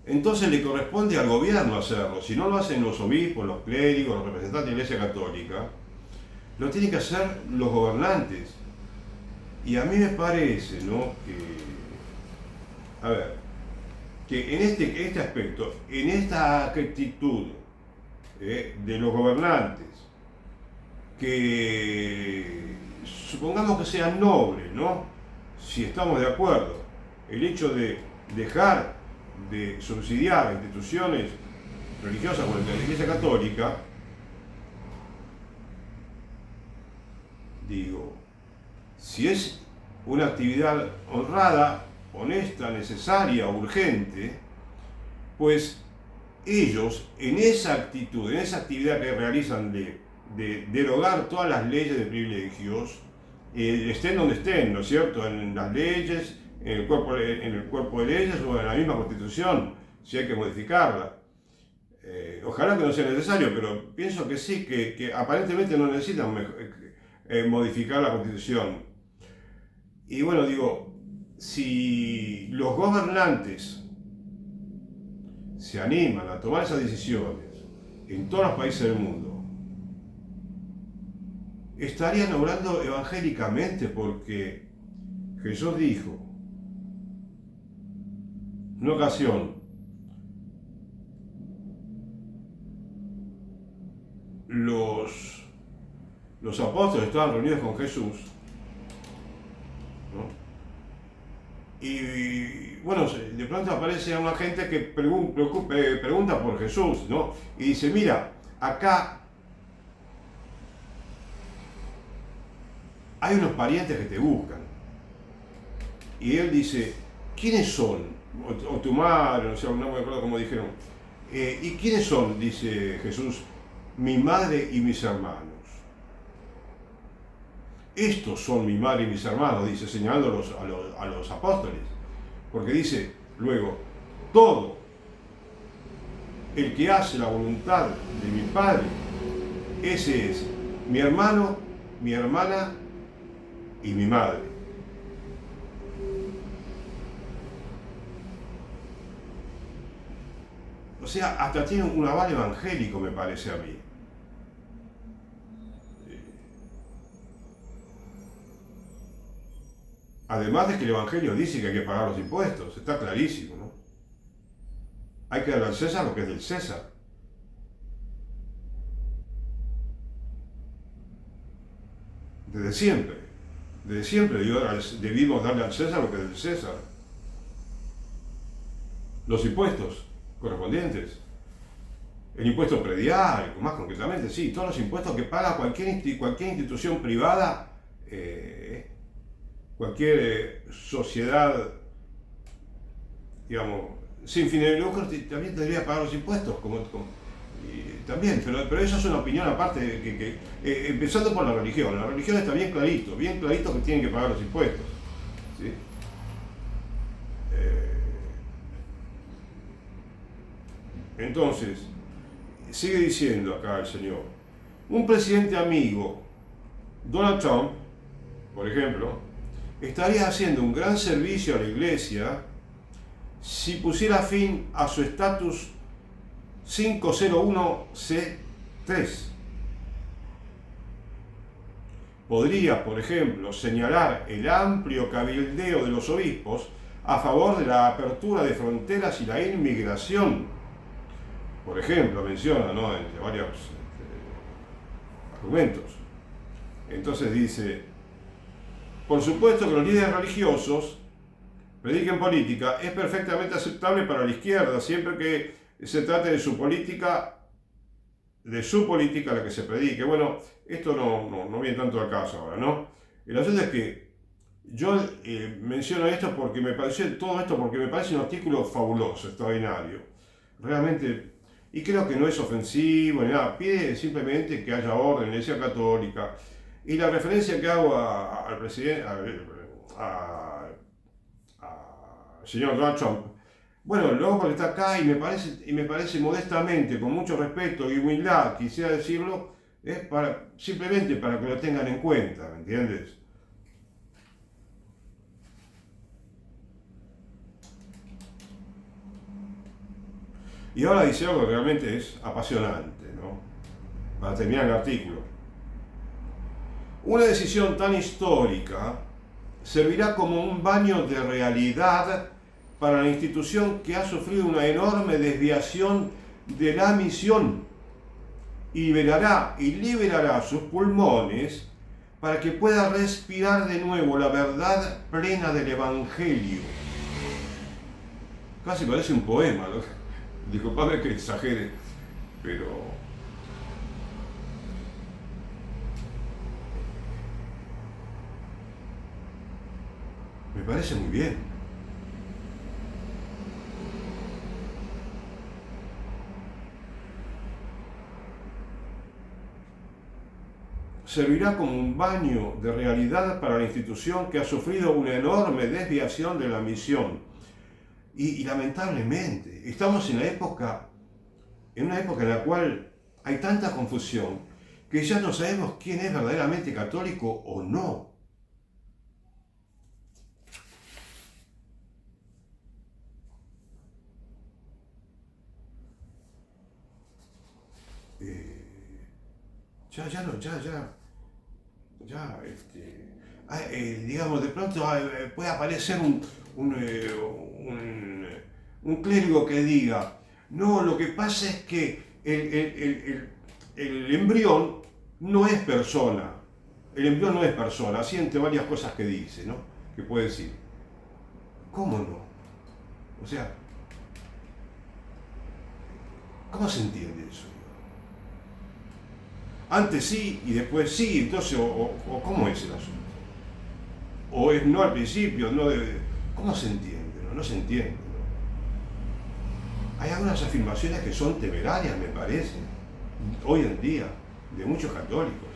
[SPEAKER 1] Entonces le corresponde al gobierno hacerlo. Si no lo hacen los obispos, los clérigos, los representantes de la Iglesia Católica, lo tienen que hacer los gobernantes. Y a mí me parece, ¿no?, que en este aspecto, en esta actitud de los gobernantes, que supongamos que sea noble, ¿no?, si estamos de acuerdo, el hecho de dejar de subsidiar a instituciones religiosas como la Iglesia Católica, digo, si es una actividad honrada, honesta, necesaria, urgente, pues ellos en esa actitud, en esa actividad que realizan de derogar todas las leyes de privilegios, estén donde estén, ¿no es cierto?, en las leyes, en el cuerpo de leyes o en la misma Constitución, si hay que modificarla. Ojalá que no sea necesario, pero pienso que sí, que aparentemente no necesitan modificar la Constitución. Y bueno, digo, si los gobernantes se animan a tomar esas decisiones en todos los países del mundo, estarían obrando evangélicamente, porque Jesús dijo en una ocasión, los apóstoles estaban reunidos con Jesús, ¿no? Y bueno, de pronto aparece una gente que pregunta por Jesús, ¿no? Y dice, mira, acá hay unos parientes que te buscan. Y él dice, ¿quiénes son? O tu madre, no me acuerdo cómo dijeron. ¿Y quiénes son? Dice Jesús, mi madre y mis hermanos. Estos son mi madre y mis hermanos, dice, señalando a los apóstoles. Porque dice, luego, todo el que hace la voluntad de mi Padre, ese es mi hermano, mi hermana y mi madre. O sea, hasta tiene un aval evangélico, me parece a mí. Además de que el Evangelio dice que hay que pagar los impuestos, está clarísimo, ¿no? Hay que darle al César lo que es del César. Desde siempre debimos darle al César lo que es del César. Los impuestos correspondientes. El impuesto predial, más concretamente, sí, todos los impuestos que paga cualquier institución privada, cualquier sociedad, digamos, sin fines de lucro, también debería pagar los impuestos, también, pero eso es una opinión aparte, empezando por la religión está bien clarito que tienen que pagar los impuestos, ¿sí? Entonces, sigue diciendo acá el Señor, un presidente amigo, Donald Trump, por ejemplo, estaría haciendo un gran servicio a la iglesia si pusiera fin a su estatus 501c3. Podría, por ejemplo, señalar el amplio cabildeo de los obispos a favor de la apertura de fronteras y la inmigración. Por ejemplo, menciona, ¿no?, entre varios argumentos. Entonces dice, por supuesto que los líderes religiosos prediquen política, es perfectamente aceptable para la izquierda, siempre que se trate de su política la que se predique. Bueno, esto no viene tanto al caso ahora, ¿no? El asunto es que yo menciono todo esto porque me parece un artículo fabuloso, extraordinario. Realmente, y creo que no es ofensivo ni nada, pide simplemente que haya orden en la Iglesia Católica. Y la referencia que hago al presidente, al señor Donald Trump, bueno, luego porque está acá y me parece modestamente, con mucho respeto y humildad, quisiera decirlo, es simplemente para que lo tengan en cuenta, ¿me entiendes? Y ahora dice algo que realmente es apasionante, ¿no? Para terminar el artículo. Una decisión tan histórica servirá como un baño de realidad para la institución que ha sufrido una enorme desviación de la misión y liberará sus pulmones para que pueda respirar de nuevo la verdad plena del Evangelio. Casi parece un poema, ¿no? Disculpame que exagere, pero me parece muy bien. Servirá como un baño de realidad para la institución que ha sufrido una enorme desviación de la misión. Y lamentablemente, estamos en una época en la cual hay tanta confusión que ya no sabemos quién es verdaderamente católico o no. Digamos, de pronto puede aparecer un clérigo que diga, no, lo que pasa es que el embrión no es persona. El embrión no es persona, así entre varias cosas que dice, ¿no? Que puede decir. ¿Cómo no? O sea, ¿cómo se entiende eso? Antes sí y después sí, entonces, o ¿cómo es el asunto? O es no al principio, no debe. ¿Cómo se entiende? No, no se entiende. ¿No? Hay algunas afirmaciones que son temerarias, me parece, hoy en día, de muchos católicos.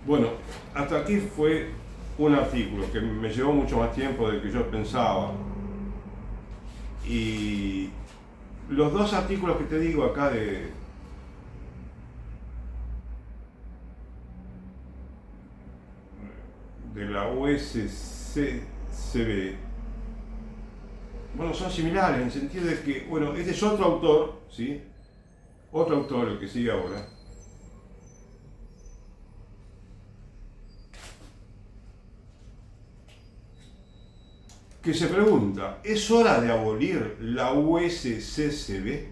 [SPEAKER 1] Bueno, hasta aquí fue un artículo que me llevó mucho más tiempo del que yo pensaba. Y los dos artículos que te digo acá de la USCCB, bueno, son similares en el sentido de que, bueno, este es otro autor, ¿sí? Otro autor, el que sigue ahora, que se pregunta, ¿es hora de abolir la USCCB?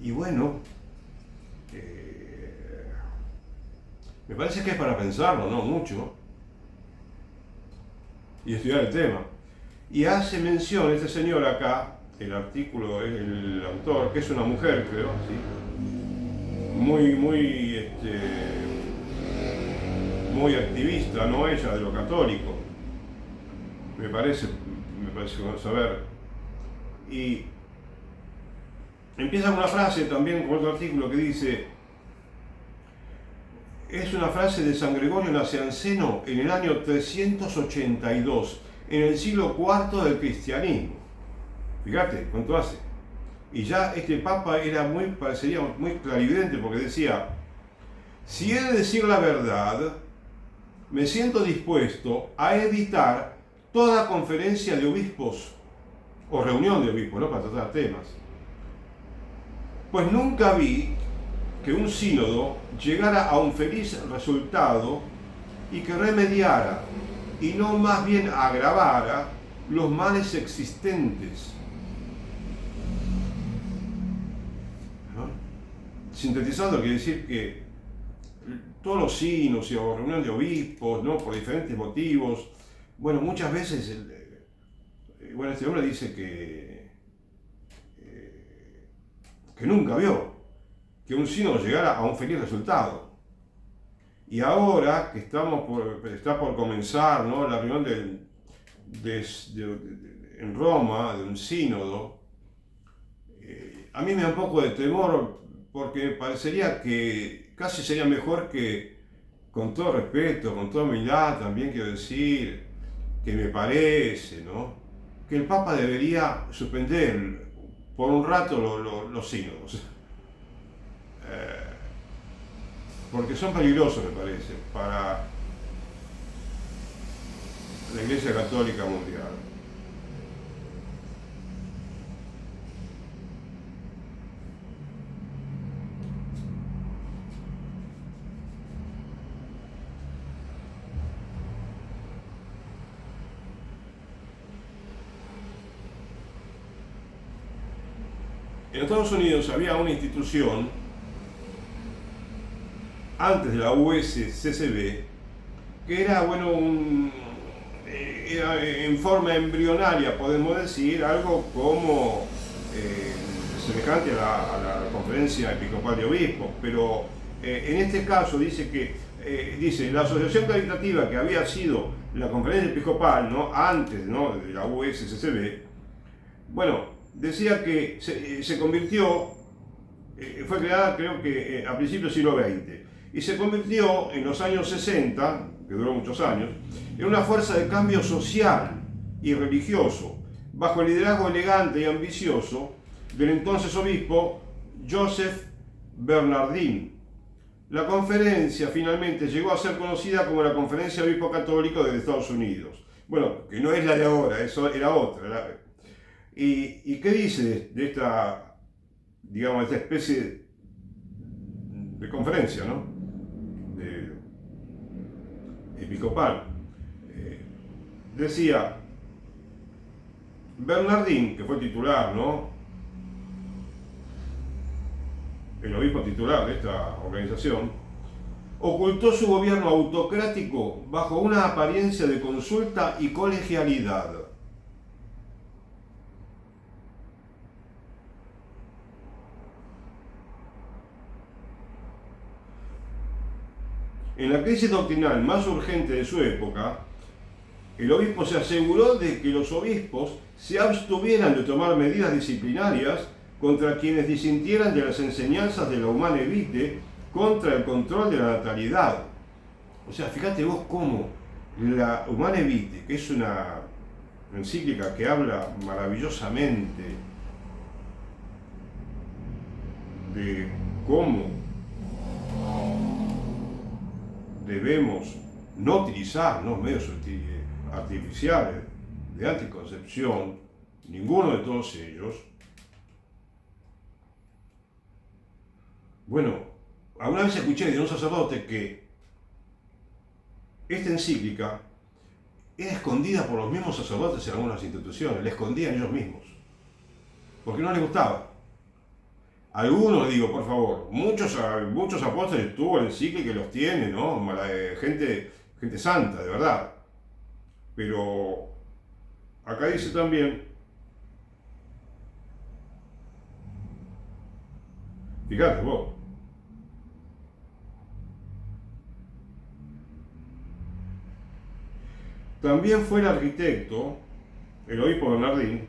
[SPEAKER 1] Y bueno, me parece que es para pensarlo, ¿no? Mucho. Y estudiar el tema. Y hace mención este señor acá, el artículo, el autor, que es una mujer, creo, ¿sí? Muy activista, ¿no? Ella, de lo católico. Me parece saber. Y empieza con una frase también, con otro artículo que dice, es una frase de San Gregorio Nacianceno en el año 382, en el siglo IV del cristianismo. Fíjate cuánto hace. Y ya este papa era parecería muy clarividente porque decía, si he de decir la verdad, me siento dispuesto a evitar toda conferencia de obispos o reunión de obispos, ¿no? Para tratar temas. Pues nunca vi que un sínodo llegara a un feliz resultado y que remediara, y no más bien agravara, los males existentes. ¿No? Sintetizando, quiere decir que todos los sínodos o reuniones de obispos, ¿no? Por diferentes motivos, bueno, muchas veces, bueno, este hombre dice que nunca vio que un sínodo llegara a un feliz resultado. Y ahora que está por comenzar, ¿no? La reunión en Roma de un sínodo, a mí me da un poco de temor porque parecería que casi sería mejor que, con todo respeto, con toda humildad también quiero decir, que me parece, ¿no? Que el Papa debería suspender por un rato los sínodos. Porque son peligrosos, me parece, para la Iglesia Católica Mundial. En Estados Unidos había una institución, antes de la USCCB, que era, bueno, era en forma embrionaria, podemos decir, algo como semejante a la conferencia episcopal de obispos, pero en este caso dice la asociación caritativa que había sido la conferencia episcopal, ¿no? Antes, ¿no? De la USCCB, bueno, decía que se convirtió, fue creada creo que a principios del siglo XX, y se convirtió en los años 60, que duró muchos años, en una fuerza de cambio social y religioso, bajo el liderazgo elegante y ambicioso del entonces obispo Joseph Bernardin. La conferencia finalmente llegó a ser conocida como la Conferencia de Obispos Católicos de Estados Unidos. Bueno, que no es la de ahora, eso era otra. ¿Y qué dice de esta, digamos, esta especie de conferencia, ¿no? Episcopal? Decía, Bernardin, que fue titular, ¿no? el obispo titular de esta organización, ocultó su gobierno autocrático bajo una apariencia de consulta y colegialidad. En la crisis doctrinal más urgente de su época, el obispo se aseguró de que los obispos se abstuvieran de tomar medidas disciplinarias contra quienes disintieran de las enseñanzas de la Humanae Vitae contra el control de la natalidad. O sea, fíjate vos cómo la Humanae Vitae, que es una encíclica que habla maravillosamente de cómo debemos no utilizar medios artificiales de anticoncepción, ninguno de todos ellos. Bueno, alguna vez escuché de un sacerdote que esta encíclica era escondida por los mismos sacerdotes en algunas instituciones, la escondían ellos mismos, porque no les gustaba. Algunos, digo, por favor, muchos apóstoles tuvo la encíclica que los tiene, ¿no? Gente santa, de verdad. Pero acá dice también, fíjate vos, también fue el arquitecto, el obispo Bernardín,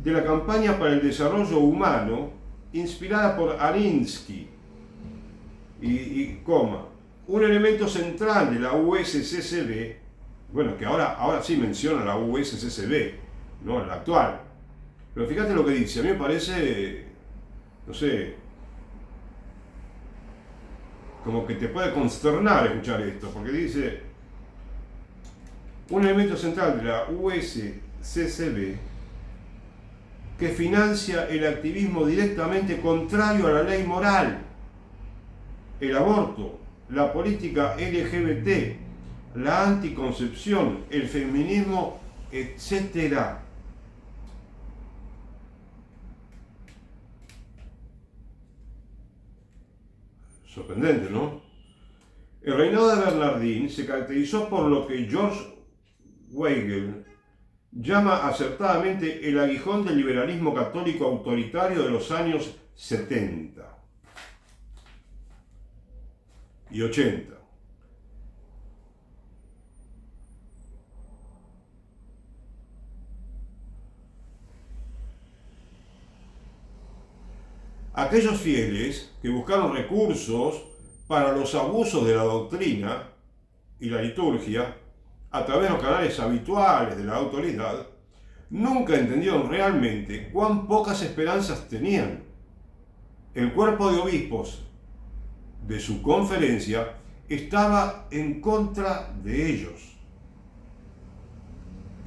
[SPEAKER 1] de la campaña para el desarrollo humano inspirada por Arinsky un elemento central de la USCCB, bueno, que ahora sí menciona la USCCB, ¿no? La actual. Pero fíjate lo que dice, a mí me parece, no sé, como que te puede consternar escuchar esto, porque dice, un elemento central de la USCCB que financia el activismo directamente contrario a la ley moral, el aborto, la política LGBT, la anticoncepción, el feminismo, etc. Sorprendente, ¿no? El reinado de Bernardín se caracterizó por lo que George Weigel llama acertadamente el aguijón del liberalismo católico autoritario de los años 70 y 80. Aquellos fieles que buscaron recursos para los abusos de la doctrina y la liturgia a través de los canales habituales de la autoridad, nunca entendieron realmente cuán pocas esperanzas tenían. El cuerpo de obispos de su conferencia estaba en contra de ellos.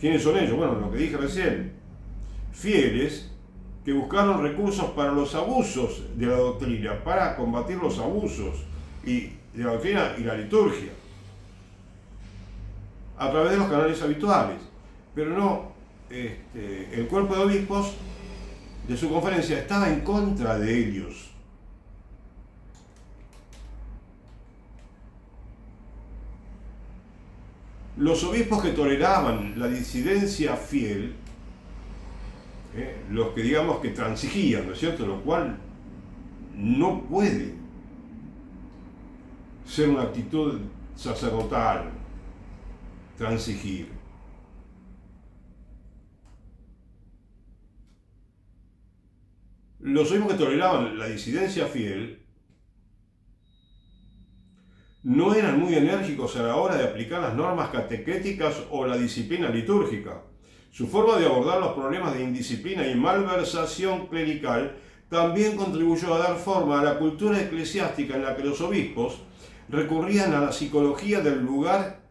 [SPEAKER 1] ¿Quiénes son ellos? Bueno, lo que dije recién. Fieles que buscaron recursos para los abusos de la doctrina, para combatir los abusos de la doctrina y la liturgia, a través de los canales habituales, pero no, el cuerpo de obispos de su conferencia estaba en contra de ellos. Los obispos que toleraban la disidencia fiel, los que digamos que transigían, ¿no es cierto?, lo cual no puede ser una actitud sacerdotal, transigir. Los obispos que toleraban la disidencia fiel no eran muy enérgicos a la hora de aplicar las normas catequéticas o la disciplina litúrgica. Su forma de abordar los problemas de indisciplina y malversación clerical también contribuyó a dar forma a la cultura eclesiástica en la que los obispos recurrían a la psicología del lugar,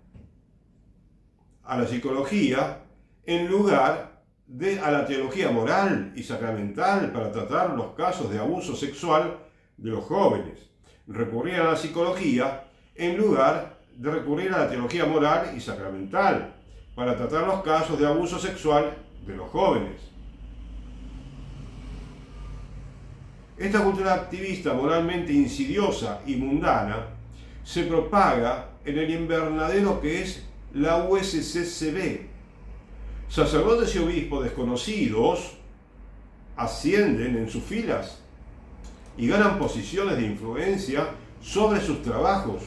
[SPEAKER 1] en lugar de a la teología moral y sacramental para tratar los casos de abuso sexual de los jóvenes. Recurrían a la psicología en lugar de recurrir a la teología moral y sacramental para tratar los casos de abuso sexual de los jóvenes. Esta cultura activista moralmente insidiosa y mundana se propaga en el invernadero que es la USCCB. Sacerdotes y obispos desconocidos ascienden en sus filas y ganan posiciones de influencia sobre sus trabajos,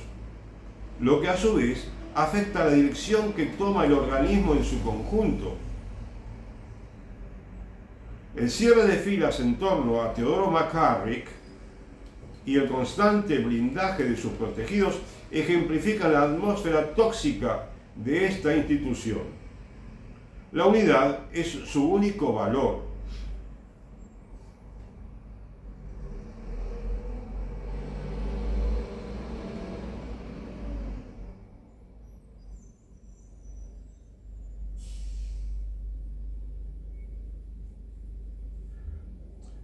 [SPEAKER 1] lo que a su vez afecta a la dirección que toma el organismo en su conjunto. El cierre de filas en torno a Teodoro McCarrick y el constante blindaje de sus protegidos ejemplifican la atmósfera tóxica de esta institución. La unidad es su único valor.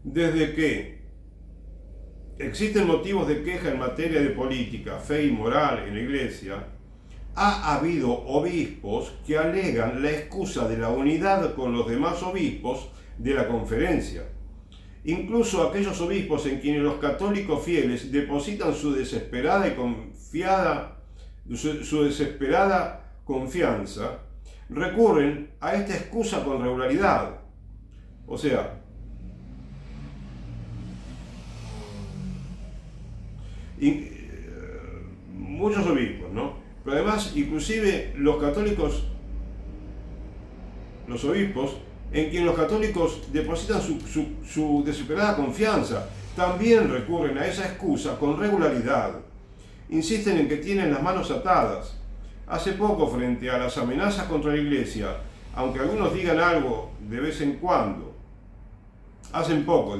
[SPEAKER 1] Desde que existen motivos de queja en materia de política, fe y moral en la Iglesia, ha habido obispos que alegan la excusa de la unidad con los demás obispos de la conferencia. Incluso aquellos obispos en quienes los católicos fieles depositan su desesperada confianza, recurren a esta excusa con regularidad. O sea, muchos obispos, ¿no? Pero además, inclusive los católicos, los obispos, en quien los católicos depositan su desesperada confianza, también recurren a esa excusa con regularidad. Insisten en que tienen las manos atadas. Hace poco, frente a las amenazas contra la Iglesia, aunque algunos digan algo de vez en cuando, hacen poco,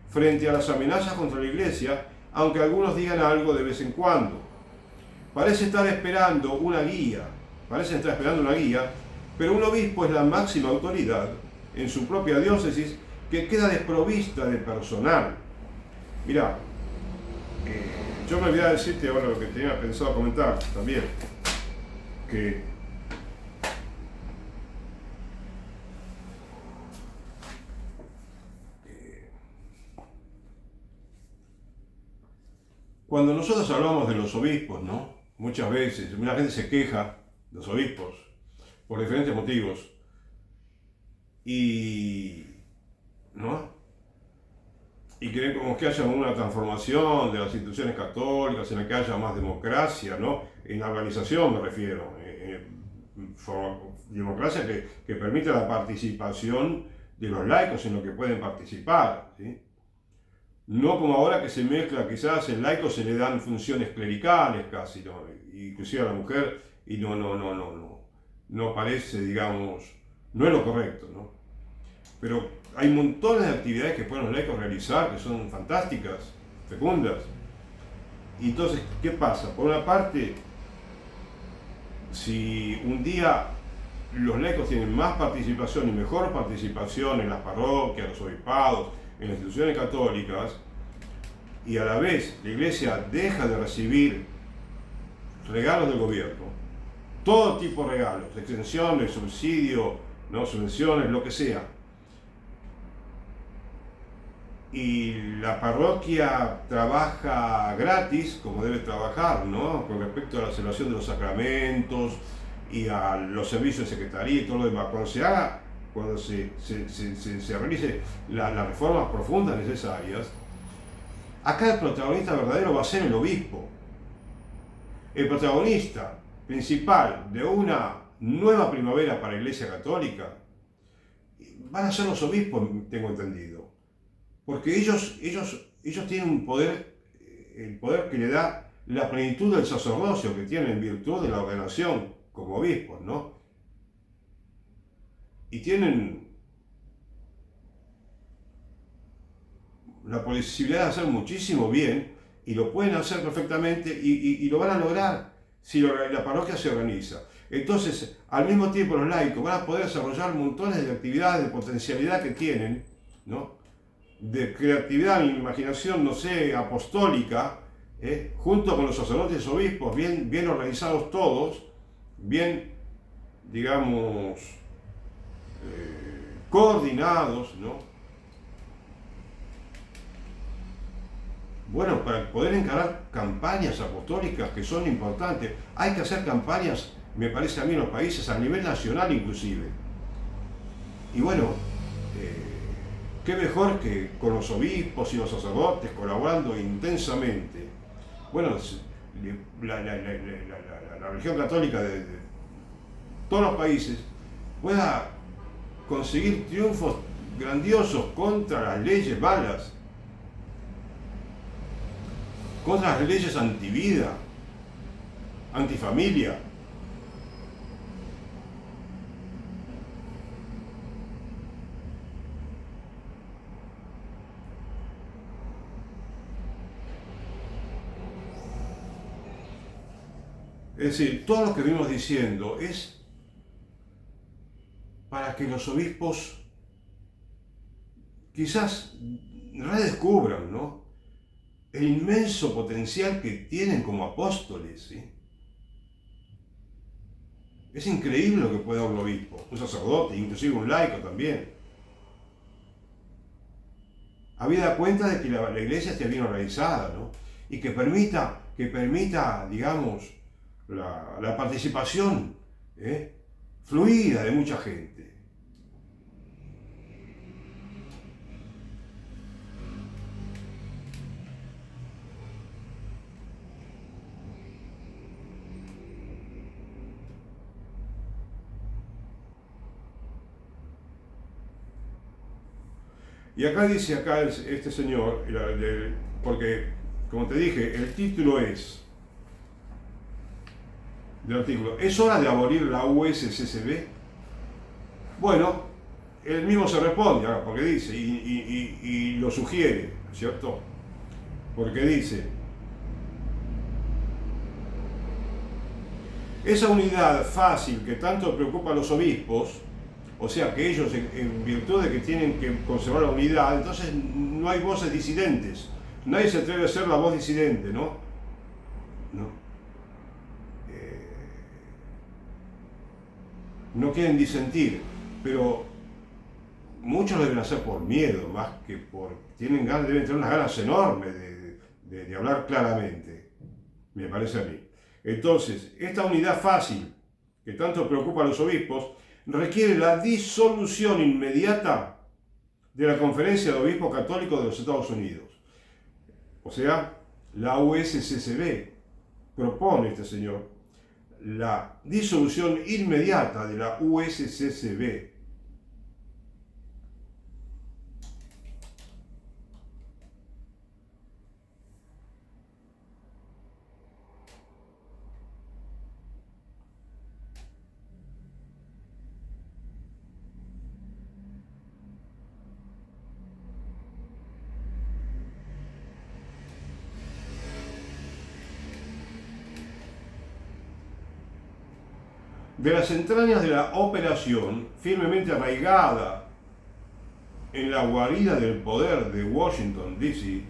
[SPEAKER 1] frente a las amenazas contra la Iglesia, aunque algunos digan algo de vez en cuando. Parecen estar esperando una guía, pero un obispo es la máxima autoridad en su propia diócesis que queda desprovista de personal. Mirá, yo me olvidé de decirte ahora lo que tenía pensado comentar también, que cuando nosotros hablamos de los obispos, ¿no? Muchas veces, la gente se queja de los obispos por diferentes motivos. ¿No? Y quieren como que haya una transformación de las instituciones católicas, en la que haya más democracia, ¿no? En la organización me refiero. Democracia que permite la participación de los laicos en lo que pueden participar, ¿sí? No como ahora que se mezcla, quizás el laico se le dan funciones clericales casi, ¿no? Inclusive a la mujer, y no parece, digamos, no es lo correcto, ¿no? Pero hay montones de actividades que pueden los laicos realizar, que son fantásticas, fecundas. Y entonces, ¿qué pasa? Por una parte, si un día los laicos tienen más participación y mejor participación en las parroquias, los obispados, en las instituciones católicas, y a la vez la Iglesia deja de recibir regalos del gobierno, todo tipo de regalos, exenciones, subsidio, ¿no? Subvenciones, lo que sea, y la parroquia trabaja gratis, como debe trabajar, ¿no? Con respecto a la celebración de los sacramentos y a los servicios de secretaría y todo lo demás. Cuando se realice las reformas profundas necesarias, acá el protagonista verdadero va a ser el obispo. El protagonista principal de una nueva primavera para la Iglesia Católica van a ser los obispos, tengo entendido. Porque ellos tienen un poder, el poder que le da la plenitud del sacerdocio que tienen en virtud de la ordenación como obispos, ¿no? Y tienen la posibilidad de hacer muchísimo bien, y lo pueden hacer perfectamente, y lo van a lograr si la parroquia se organiza. Entonces, al mismo tiempo los laicos van a poder desarrollar montones de actividades de potencialidad que tienen, ¿no? De creatividad e imaginación, no sé, apostólica, junto con los sacerdotes y obispos, bien organizados todos, bien, digamos, coordinados, ¿no? Bueno, para poder encarar campañas apostólicas que son importantes, hay que hacer campañas, me parece a mí, en los países, a nivel nacional inclusive. Y bueno, qué mejor que con los obispos y los sacerdotes colaborando intensamente. Bueno, la religión católica de todos los países pueda conseguir triunfos grandiosos contra las leyes malas, contra las leyes antivida, antifamilia. Es decir, todo lo que venimos diciendo es para que los obispos quizás redescubran, ¿no?, el inmenso potencial que tienen como apóstoles, ¿sí? Es increíble lo que puede dar un obispo, un sacerdote, inclusive un laico también. Habida cuenta de que la iglesia esté bien organizada, ¿no?, y que permita, digamos, la participación fluida de mucha gente. Y acá dice este señor, porque como te dije, el título es del artículo, ¿es hora de abolir la USCCB? Bueno, él mismo se responde, porque dice, y lo sugiere, ¿cierto? Porque dice, esa unidad fácil que tanto preocupa a los obispos, o sea que ellos en virtud de que tienen que conservar la unidad, entonces no hay voces disidentes, nadie se atreve a ser la voz disidente, ¿no? No quieren disentir, pero muchos deben hacer por miedo, más que deben tener unas ganas enormes de hablar claramente, me parece a mí. Entonces, esta unidad fácil que tanto preocupa a los obispos requiere la disolución inmediata de la Conferencia de Obispos Católicos de los Estados Unidos. O sea, la USCCB propone este señor la disolución inmediata de la USCCB. De las entrañas de la operación, firmemente arraigada en la guarida del poder de Washington, D.C.,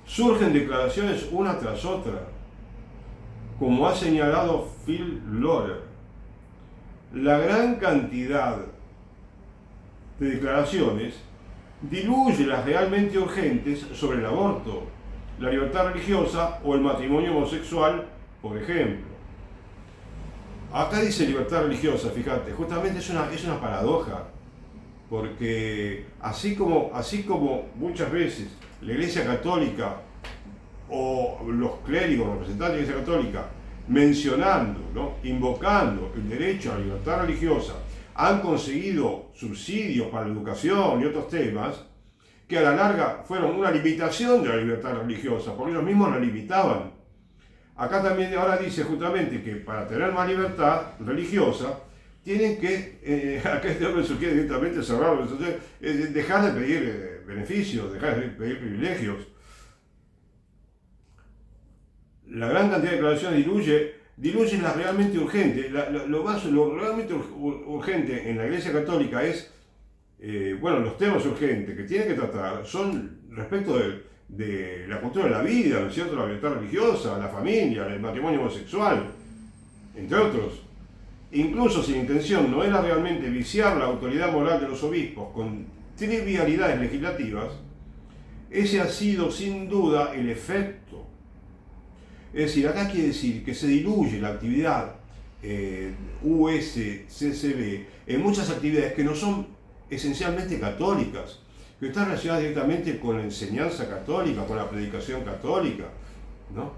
[SPEAKER 1] surgen declaraciones una tras otra, como ha señalado Phil Lauder. La gran cantidad de declaraciones diluye las realmente urgentes sobre el aborto, la libertad religiosa o el matrimonio homosexual, por ejemplo. Acá dice libertad religiosa, fíjate, justamente es una paradoja, porque así como muchas veces la Iglesia Católica o los clérigos, representantes de la Iglesia Católica, mencionando, ¿no?, invocando el derecho a la libertad religiosa, han conseguido subsidios para la educación y otros temas, que a la larga fueron una limitación de la libertad religiosa, porque ellos mismos la limitaban. Acá también ahora dice justamente que para tener más libertad religiosa, tienen que, acá este hombre sugiere directamente cerrarlo, dejar de pedir beneficios, dejar de pedir privilegios. La gran cantidad de declaraciones diluye las realmente urgentes. Lo realmente urgente en la Iglesia Católica es, los temas urgentes que tienen que tratar son respecto de la cultura de la vida, ¿no es cierto?, la libertad religiosa, la familia, el matrimonio homosexual, entre otros. Incluso si la intención no era realmente viciar la autoridad moral de los obispos con trivialidades legislativas, ese ha sido sin duda el efecto. Es decir, acá quiere decir que se diluye la actividad USCCB en muchas actividades que no son esencialmente católicas, que están relacionadas directamente con la enseñanza católica, con la predicación católica, ¿no?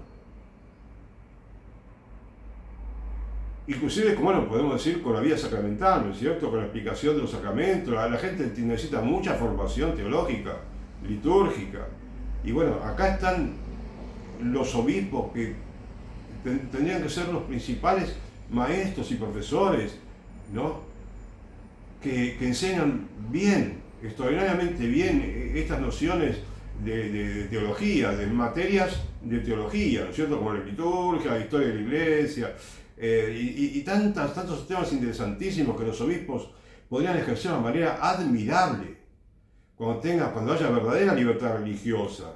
[SPEAKER 1] Inclusive, como bueno, podemos decir, con la vida sacramental, ¿no es cierto? Con la explicación de los sacramentos. La gente necesita mucha formación teológica, litúrgica. Y bueno, acá están los obispos que tendrían que ser los principales maestros y profesores, ¿no? Que enseñan bien, extraordinariamente bien, estas nociones de teología, de materias de teología, ¿no es cierto? Como la liturgia, la historia de la iglesia, y tantos temas interesantísimos que los obispos podrían ejercer de una manera admirable cuando haya verdadera libertad religiosa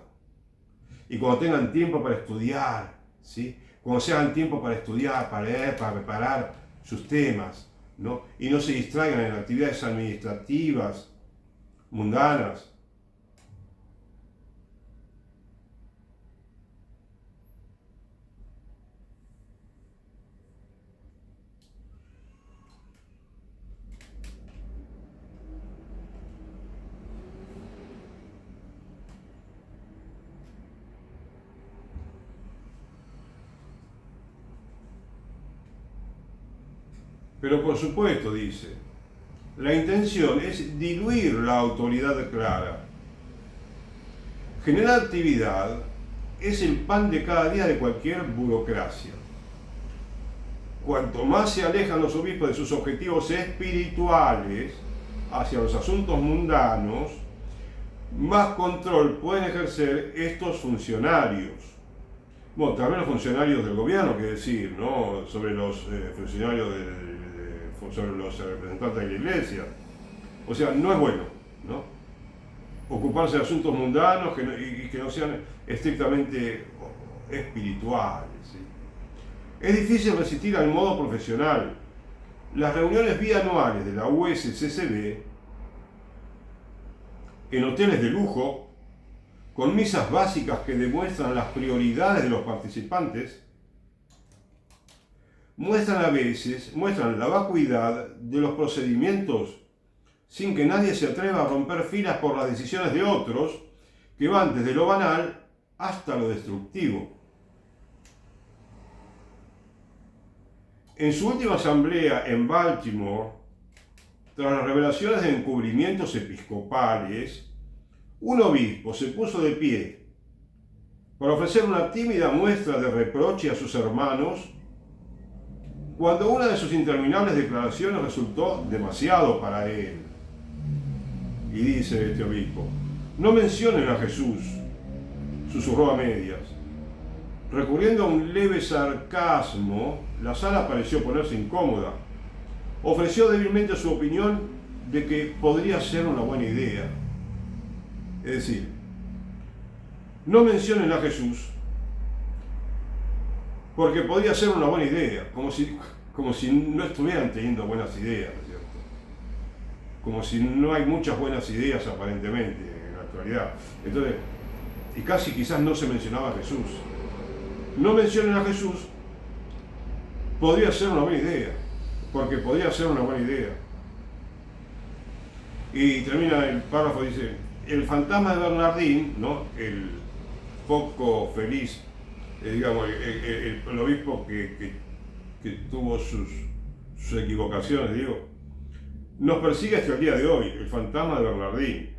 [SPEAKER 1] y cuando tengan tiempo para estudiar, ¿sí? Cuando se hagan tiempo para estudiar, para leer, para preparar sus temas, ¿no? Y no se distraigan en actividades administrativas, mundanas. Pero por supuesto, dice, la intención es diluir la autoridad clara. Generar actividad es el pan de cada día de cualquier burocracia. Cuanto más se alejan los obispos de sus objetivos espirituales hacia los asuntos mundanos, más control pueden ejercer estos funcionarios. Bueno, también los funcionarios del gobierno, que decir, ¿no? Sobre los funcionarios sobre los representantes de la iglesia. O sea, no es bueno, ¿no? Ocuparse de asuntos mundanos y que no sean estrictamente espirituales, ¿sí? Es difícil resistir al modo profesional. Las reuniones bianuales de la USCCB en hoteles de lujo, con misas básicas que demuestran las prioridades de los participantes, muestran la vacuidad de los procedimientos sin que nadie se atreva a romper filas por las decisiones de otros que van desde lo banal hasta lo destructivo. En su última asamblea en Baltimore, tras las revelaciones de encubrimientos episcopales, un obispo se puso de pie para ofrecer una tímida muestra de reproche a sus hermanos cuando una de sus interminables declaraciones resultó demasiado para él. Y dice este obispo: no mencionen a Jesús, susurró a medias. Recurriendo a un leve sarcasmo, la sala pareció ponerse incómoda. Ofreció débilmente su opinión de que podría ser una buena idea. Es decir, no mencionen a Jesús porque podría ser una buena idea, como si no estuvieran teniendo buenas ideas, ¿no es cierto? Como si no hay muchas buenas ideas aparentemente en la actualidad. Entonces, y casi quizás no se mencionaba a Jesús. No mencionen a Jesús podría ser una buena idea, porque podría ser una buena idea. Y termina el párrafo, dice: el fantasma de Bernardín, ¿no? El poco feliz, digamos, el obispo que tuvo sus equivocaciones, digo, nos persigue hasta el día de hoy, el fantasma de Bernardín.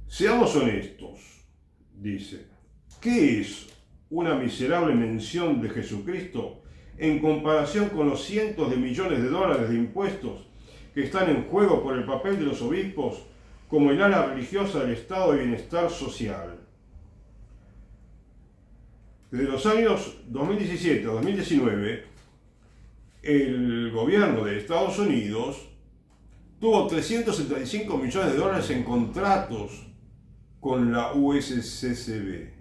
[SPEAKER 1] Seamos honestos, dice, ¿qué es una miserable mención de Jesucristo en comparación con los cientos de millones de dólares de impuestos que están en juego por el papel de los obispos como el ala religiosa del estado de bienestar social? Desde los años 2017 a 2019, el gobierno de Estados Unidos tuvo 375 millones de dólares en contratos con la USCCB.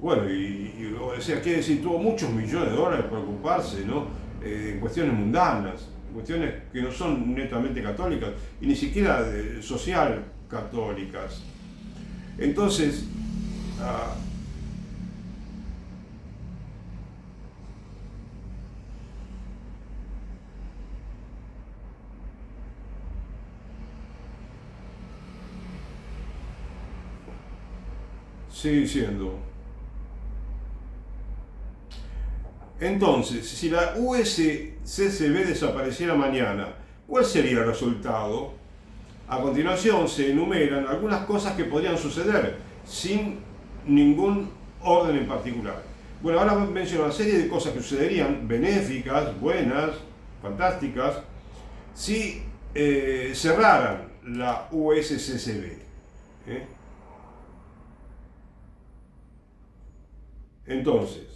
[SPEAKER 1] Bueno, o sea, quiere decir, tuvo muchos millones de dólares para ocuparse, ¿no? En cuestiones mundanas, cuestiones que no son netamente católicas y ni siquiera social católicas. Entonces, sigue diciendo. Entonces, si la USCCB desapareciera mañana, ¿cuál sería el resultado? A continuación se enumeran algunas cosas que podrían suceder sin ningún orden en particular. Bueno, ahora menciono una serie de cosas que sucederían, benéficas, buenas, fantásticas, si cerraran la USCCB. Entonces,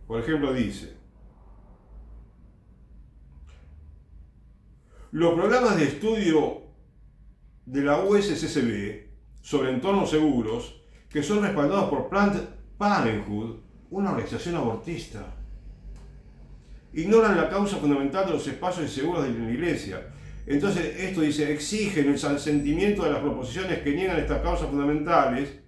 [SPEAKER 1] por ejemplo, dice: los programas de estudio de la USCCB sobre entornos seguros, que son respaldados por Planned Parenthood, una organización abortista, ignoran la causa fundamental de los espacios inseguros de la Iglesia. Entonces, esto dice, exigen el asentimiento de las proposiciones que niegan estas causas fundamentales.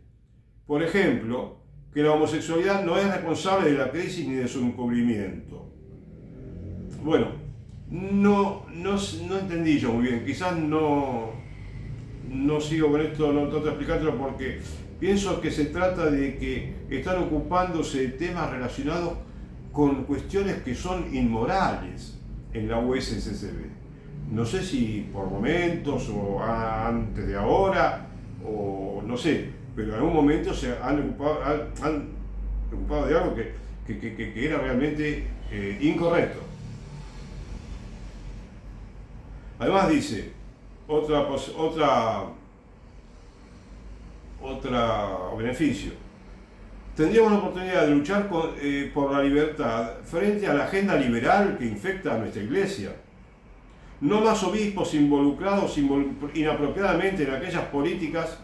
[SPEAKER 1] Por ejemplo, que la homosexualidad no es responsable de la crisis ni de su encubrimiento. Bueno, no entendí yo muy bien, quizás no sigo con esto, no trato de explicártelo porque pienso que se trata de que están ocupándose de temas relacionados con cuestiones que son inmorales en la USCCB. No sé si por momentos o antes de ahora, o no sé, pero en algún momento se han ocupado de algo que era realmente incorrecto. Además dice, otro beneficio. Tendríamos la oportunidad de luchar por la libertad frente a la agenda liberal que infecta a nuestra Iglesia. No más obispos involucrados inapropiadamente en aquellas políticas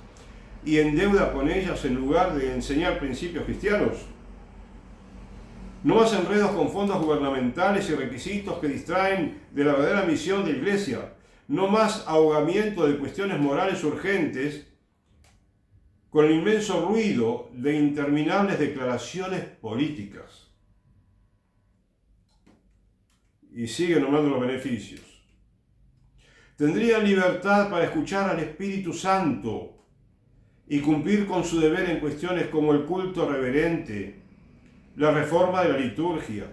[SPEAKER 1] y en deuda con ellas en lugar de enseñar principios cristianos. No más enredos con fondos gubernamentales y requisitos que distraen de la verdadera misión de la Iglesia. No más ahogamiento de cuestiones morales urgentes con el inmenso ruido de interminables declaraciones políticas. Y sigue nombrando los beneficios. Tendrían libertad para escuchar al Espíritu Santo y cumplir con su deber en cuestiones como el culto reverente, la reforma de la liturgia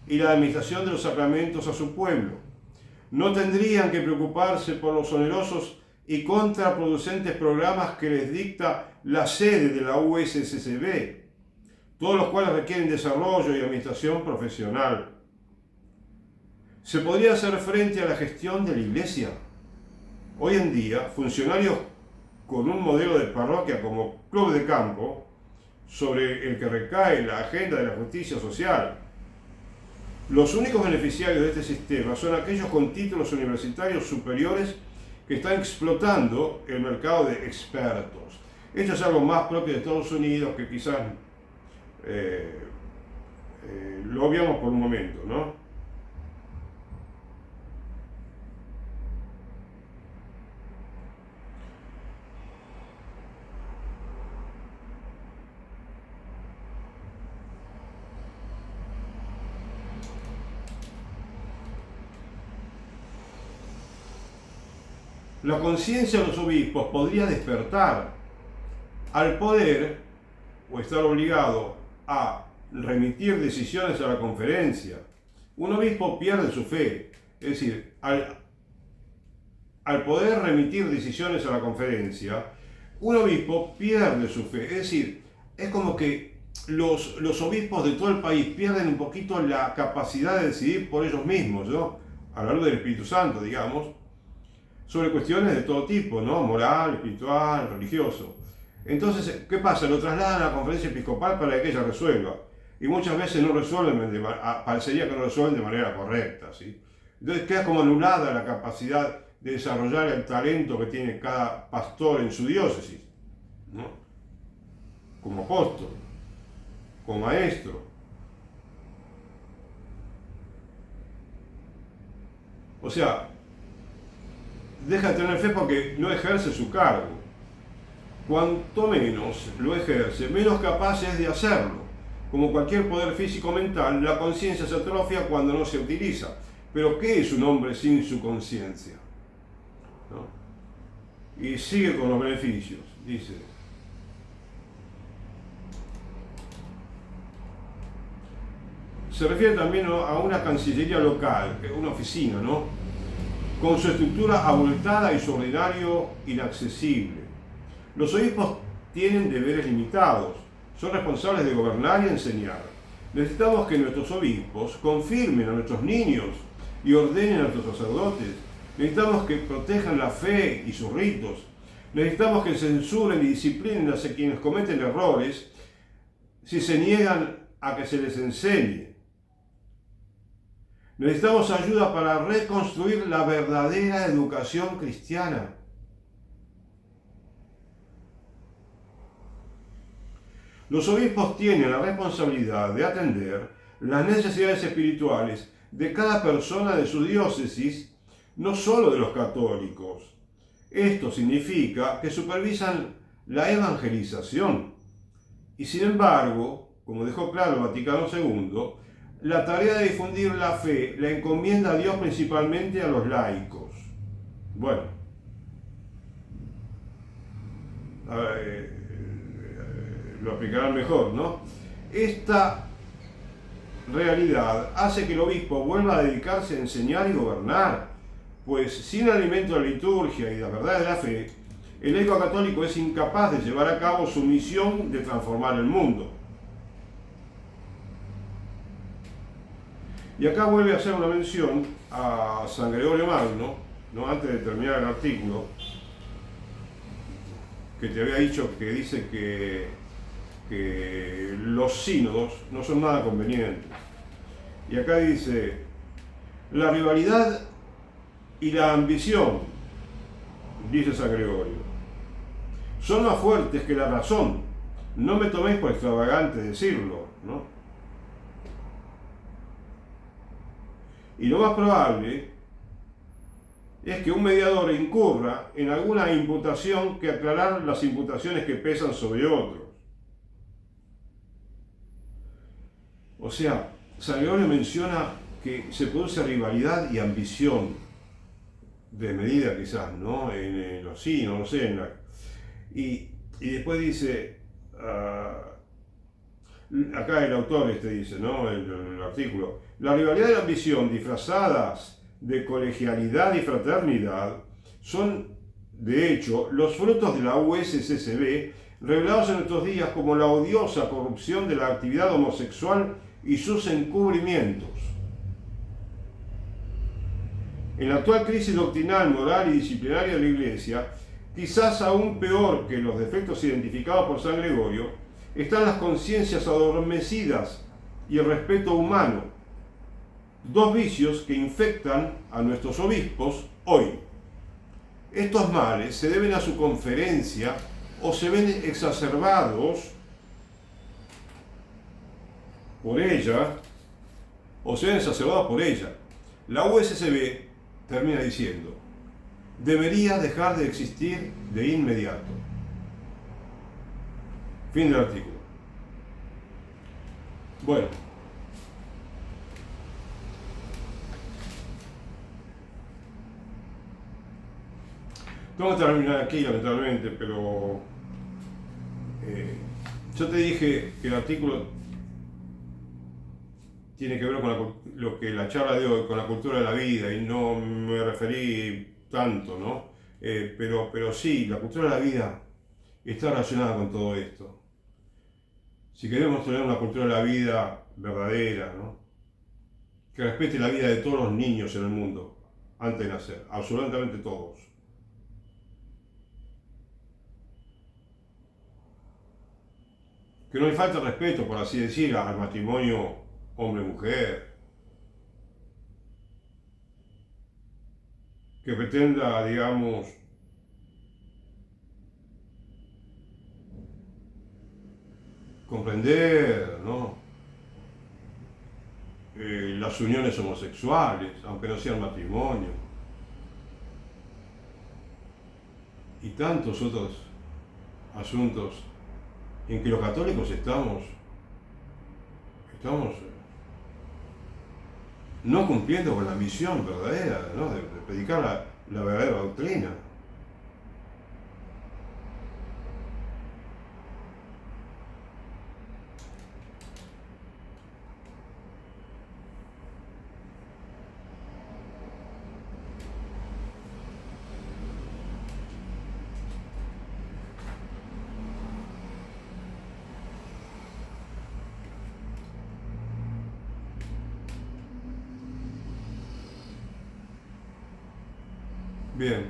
[SPEAKER 1] y la administración de los sacramentos a su pueblo. No tendrían que preocuparse por los onerosos y contraproducentes programas que les dicta la sede de la USCCB, todos los cuales requieren desarrollo y administración profesional. Se podría hacer frente a la gestión de la Iglesia. Hoy en día, funcionarios con un modelo de parroquia como club de campo, sobre el que recae la agenda de la justicia social. Los únicos beneficiarios de este sistema son aquellos con títulos universitarios superiores que están explotando el mercado de expertos. Esto es algo más propio de Estados Unidos que quizás lo obviamos por un momento, ¿no? La conciencia de los obispos podría despertar al poder o estar obligado a remitir decisiones a la conferencia. Un obispo pierde su fe, es decir, al poder remitir decisiones a la conferencia, un obispo pierde su fe, es decir, es como que los obispos de todo el país pierden un poquito la capacidad de decidir por ellos mismos, ¿no? A la luz del Espíritu Santo, digamos, sobre cuestiones de todo tipo, ¿no? Moral, espiritual, religioso. Entonces, ¿qué pasa? Lo trasladan a la conferencia episcopal para que ella resuelva. Y muchas veces no resuelven, parecería que no resuelven de manera correcta, ¿sí? Entonces queda como anulada la capacidad de desarrollar el talento que tiene cada pastor en su diócesis, ¿no? Como apóstol, como maestro. O sea, deja de tener fe porque no ejerce su cargo. Cuanto menos lo ejerce, menos capaz es de hacerlo. Como cualquier poder físico mental, la conciencia se atrofia cuando no se utiliza. Pero ¿qué es un hombre sin su conciencia? ¿No? Y sigue con los beneficios. Dice, se refiere también a una cancillería local, una oficina, ¿no? Con su estructura abultada y su ordinario inaccesible. Los obispos tienen deberes limitados, son responsables de gobernar y enseñar. Necesitamos que nuestros obispos confirmen a nuestros niños y ordenen a nuestros sacerdotes. Necesitamos que protejan la fe y sus ritos. Necesitamos que censuren y disciplinen a quienes cometen errores si se niegan a que se les enseñe. Necesitamos ayuda para reconstruir la verdadera educación cristiana. Los obispos tienen la responsabilidad de atender las necesidades espirituales de cada persona de su diócesis, no solo de los católicos. Esto significa que supervisan la evangelización. Y sin embargo, como dejó claro el Vaticano II, la tarea de difundir la fe la encomienda a Dios principalmente a los laicos. Bueno, lo aplicarán mejor, ¿no? Esta realidad hace que el obispo vuelva a dedicarse a enseñar y gobernar, pues sin el alimento de la liturgia y la verdad de la fe, el laico católico es incapaz de llevar a cabo su misión de transformar el mundo. Y acá vuelve a hacer una mención a San Gregorio Magno, ¿no? Antes de terminar el artículo, que te había dicho que dice que los sínodos no son nada convenientes. Y acá dice, la rivalidad y la ambición, dice San Gregorio, son más fuertes que la razón. No me toméis por extravagante decirlo, ¿no? Y lo más probable es que un mediador incurra en alguna imputación que aclarar las imputaciones que pesan sobre otros. O sea, San Gregorio menciona que se produce rivalidad y ambición, de medida quizás, ¿no? En los sí, no lo sé. Y después dice, acá el autor dice, ¿no? El artículo, la rivalidad y la ambición disfrazadas de colegialidad y fraternidad son, de hecho, los frutos de la USCCB, revelados en nuestros días como la odiosa corrupción de la actividad homosexual y sus encubrimientos. En la actual crisis doctrinal, moral y disciplinaria de la Iglesia, quizás aún peor que los defectos identificados por San Gregorio, están las conciencias adormecidas y el respeto humano, dos vicios que infectan a nuestros obispos hoy. Estos males se deben a su conferencia o se ven exacerbados por ella, o se ven exacerbados por ella. La USCB termina diciendo, debería dejar de existir de inmediato. Fin del artículo. Bueno. Tengo que terminar aquí, lamentablemente, pero yo te dije que el artículo tiene que ver con lo que la charla de hoy, con la cultura de la vida, y no me referí tanto, ¿no? Pero sí, la cultura de la vida está relacionada con todo esto. Si queremos tener una cultura de la vida verdadera, ¿no? Que respete la vida de todos los niños en el mundo, antes de nacer, absolutamente todos. Que no le falta respeto, por así decir, al matrimonio hombre-mujer. Que pretenda, digamos, comprender, ¿no? las uniones homosexuales, aunque no sean matrimonio, y tantos otros asuntos en que los católicos estamos no cumpliendo con la misión verdadera, ¿no? de predicar la verdadera doctrina. Bien,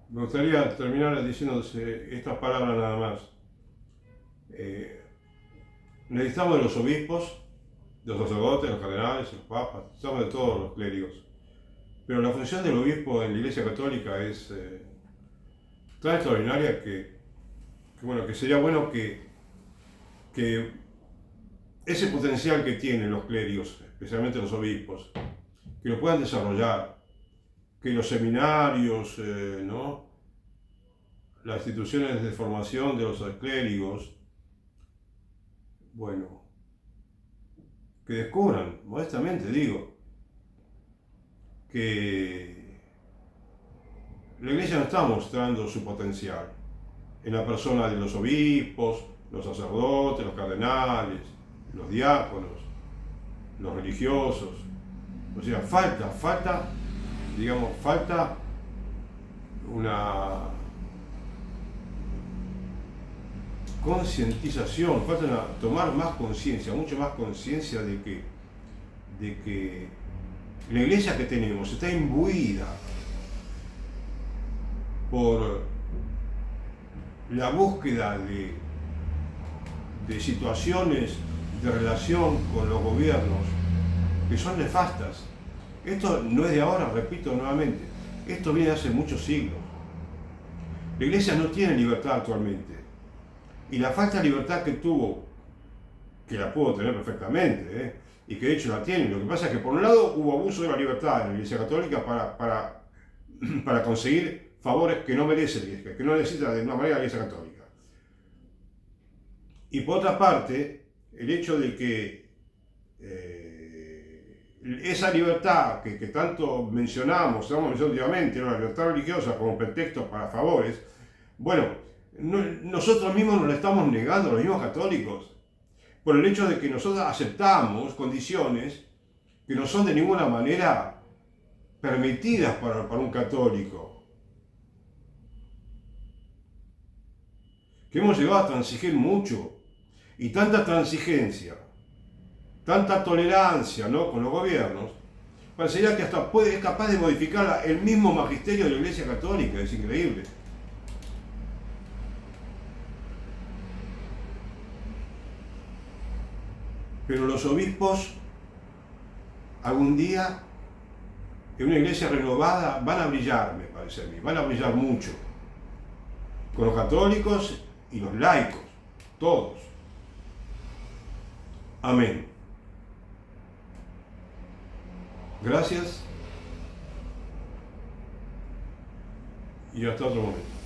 [SPEAKER 1] me gustaría terminar diciéndose estas palabras nada más. Necesitamos de los obispos, de los sacerdotes, de los cardenales, los papas, necesitamos de todos los clérigos. Pero la función del obispo en la Iglesia Católica es tan extraordinaria que sería bueno que ese potencial que tienen los clérigos, especialmente los obispos, que lo puedan desarrollar, que los seminarios, ¿no? Las instituciones de formación de los clérigos, bueno, que descubran, modestamente digo, que la Iglesia no está mostrando su potencial en la persona de los obispos, los sacerdotes, los cardenales, los diáconos, los religiosos. O sea, falta una concientización, tomar más conciencia, mucho más conciencia de que la iglesia que tenemos está imbuida por la búsqueda de situaciones de relación con los gobiernos que son nefastas. Esto no es de ahora, repito nuevamente, esto viene de hace muchos siglos. La iglesia no tiene libertad actualmente, y la falta de libertad que tuvo, que la pudo tener perfectamente, y que de hecho la tiene, lo que pasa es que por un lado hubo abuso de la libertad en la Iglesia Católica para conseguir favores que no merece la Iglesia, que no necesita de una manera la Iglesia Católica. Y por otra parte, el hecho de que esa libertad que tanto mencionamos últimamente, ¿no? La libertad religiosa como pretexto para favores, bueno, nosotros mismos nos la estamos negando, los mismos católicos, por el hecho de que nosotros aceptamos condiciones que no son de ninguna manera permitidas para un católico. Que hemos llegado a transigir mucho, y tanta transigencia, tanta tolerancia, ¿no? Con los gobiernos, parecería que hasta es capaz de modificar el mismo magisterio de la Iglesia Católica. Es increíble. Pero los obispos, algún día, en una iglesia renovada, van a brillar, me parece a mí, van a brillar mucho, con los católicos y los laicos, todos. Amén. Gracias y hasta otro momento.